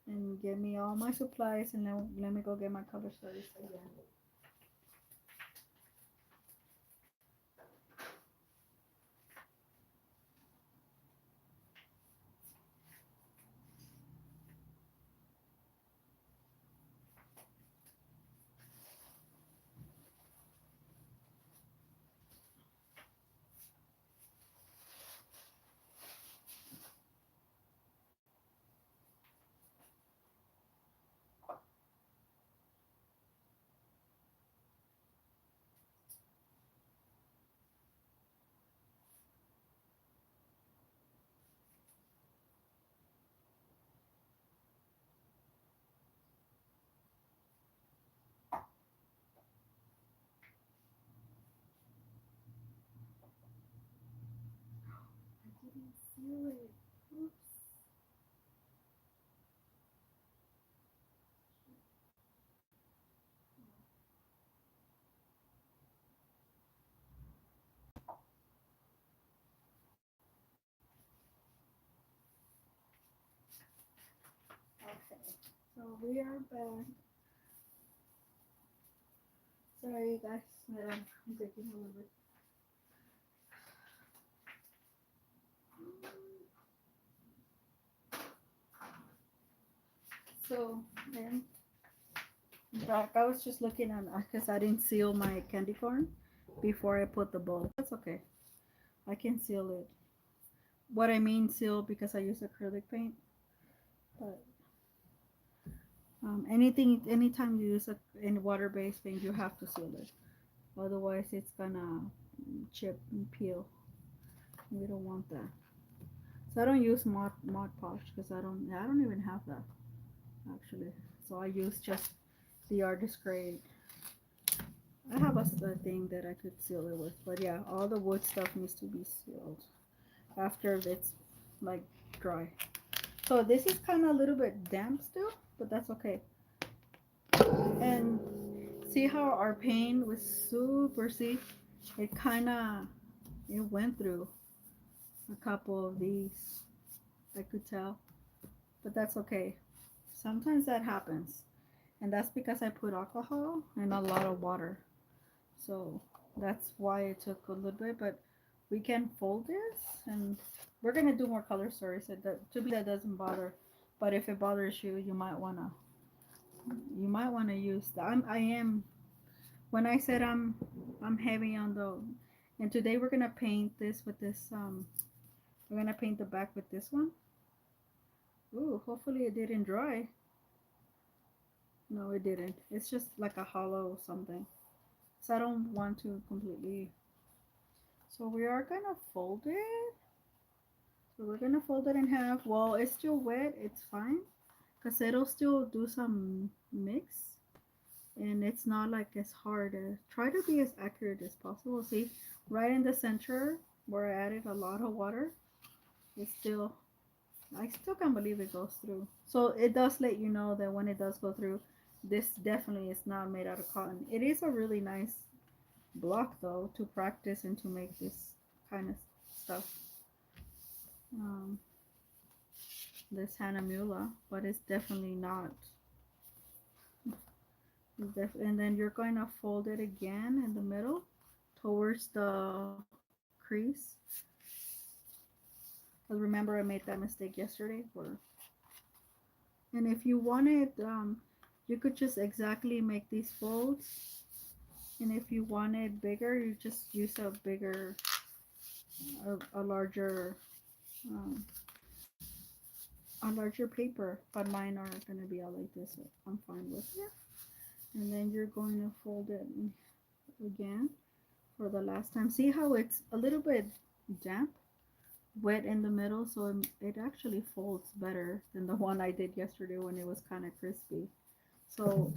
A: and give me all my supplies, and then let me go get my color studies again. Let's seal it. Oops. Okay. So we are back. Sorry, guys. I'm taking a little bit. So, then back. I was just looking at because I didn't seal my candy corn before I put the bowl. That's okay. I can seal it. What I mean seal because I use acrylic paint. But anytime you use in water-based paint, you have to seal it. Otherwise, it's gonna chip and peel. We don't want that. So I don't use Mod Podge because I don't even have that actually. So I use just the artist grade. I have a thing that I could seal it with, but yeah, all the wood stuff needs to be sealed after it's like dry. So this is kind of a little bit damp still, but that's okay. And see how our paint was super, see, it kind of, it went through a couple of these, I could tell, but that's okay. Sometimes that happens, and that's because I put alcohol and a lot of water. So that's why it took a little bit, but we can fold this and we're gonna do more color stories. So to me that doesn't bother, but if it bothers you, you might wanna use that. I am when I said I'm heavy on the, and today we're gonna paint this with this we're gonna paint the back with this one. Ooh, hopefully it didn't dry. No, it didn't. It's just like a hollow something. So I don't want to completely. So we are gonna fold it. So we're gonna fold it in half. While it's still wet, it's fine. Because it'll still do some mix. And it's not like as hard. Try to be as accurate as possible. See, right in the center where I added a lot of water, it's still, I still can't believe it goes through. So it does let you know that when it does go through, this definitely is not made out of cotton. It is a really nice block though to practice and to make this kind of stuff. Um, this Hanamula, but it's definitely not. And then you're going to fold it again in the middle towards the crease. Because remember, I made that mistake yesterday. And if you wanted, you could just exactly make these folds. And if you want it bigger, you just use a um, larger paper. But mine are gonna be all like this. So I'm fine with it. And then you're going to fold it again for the last time. See how it's a little bit damp, wet in the middle, so it actually folds better than the one I did yesterday when it was kind of crispy. So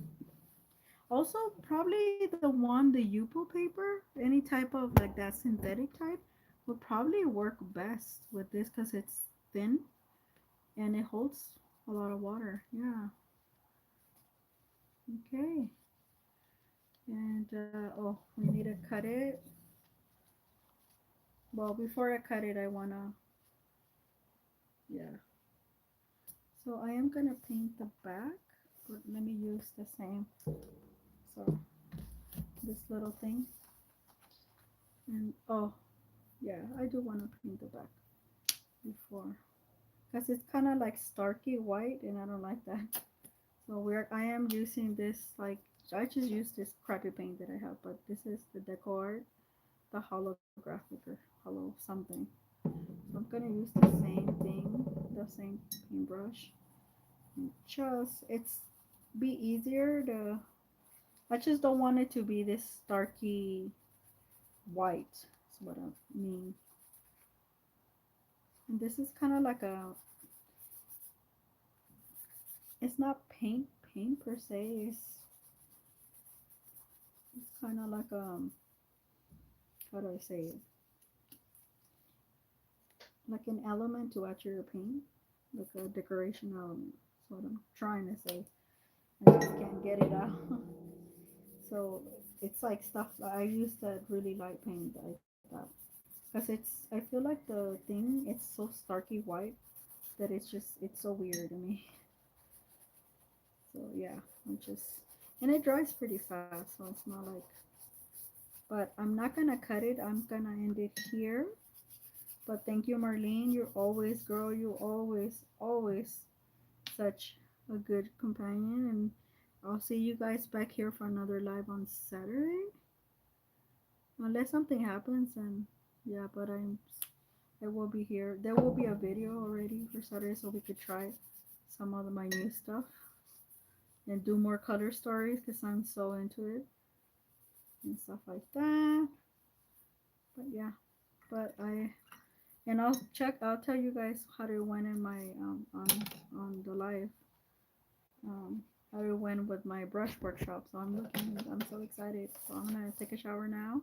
A: also probably the one, the Yupo paper, any type of like that synthetic type, would probably work best with this because it's thin and it holds a lot of water. Yeah. Okay. And oh, we need to cut it. Well, before I cut it, I wanna, yeah. So I am gonna paint the back, but let me use the same. So this little thing, and oh, yeah, I do wanna paint the back before, cause it's kind of like starky white, and I don't like that. So I am using this like I just use this crappy paint that I have, but this is the Deco Art, the holographic or hollow something. So I'm gonna use the same thing, the same paintbrush. Just it's be easier to. I just don't want it to be this starky white. That's what I mean. And this is kind of like a. It's not paint per se. It's kind of like how do I say it? like an element to add to your paint, like a decoration element. That's what I'm trying to say. I just can't get it out. So it's like stuff I use that really light paint like that. Because I feel like the thing, it's so starky white that it's so weird to me. So yeah, I'm just, and it dries pretty fast, so it's not like, but I'm not gonna cut it. I'm gonna end it here. But thank you, Marlene. You're always, girl, you always such a good companion. And I'll see you guys back here for another live on Saturday. Unless something happens, and yeah, but I will be here. There will be a video already for Saturday, so we could try some of my new stuff and do more color stories because I'm so into it and stuff like that. But yeah, but I and I'll check. I'll tell you guys how it went in my on the live. Um, how it went with my brush workshop. So I'm looking. I'm so excited. So I'm gonna take a shower now,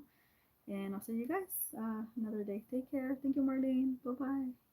A: and I'll see you guys another day. Take care. Thank you, Marlene. Bye bye.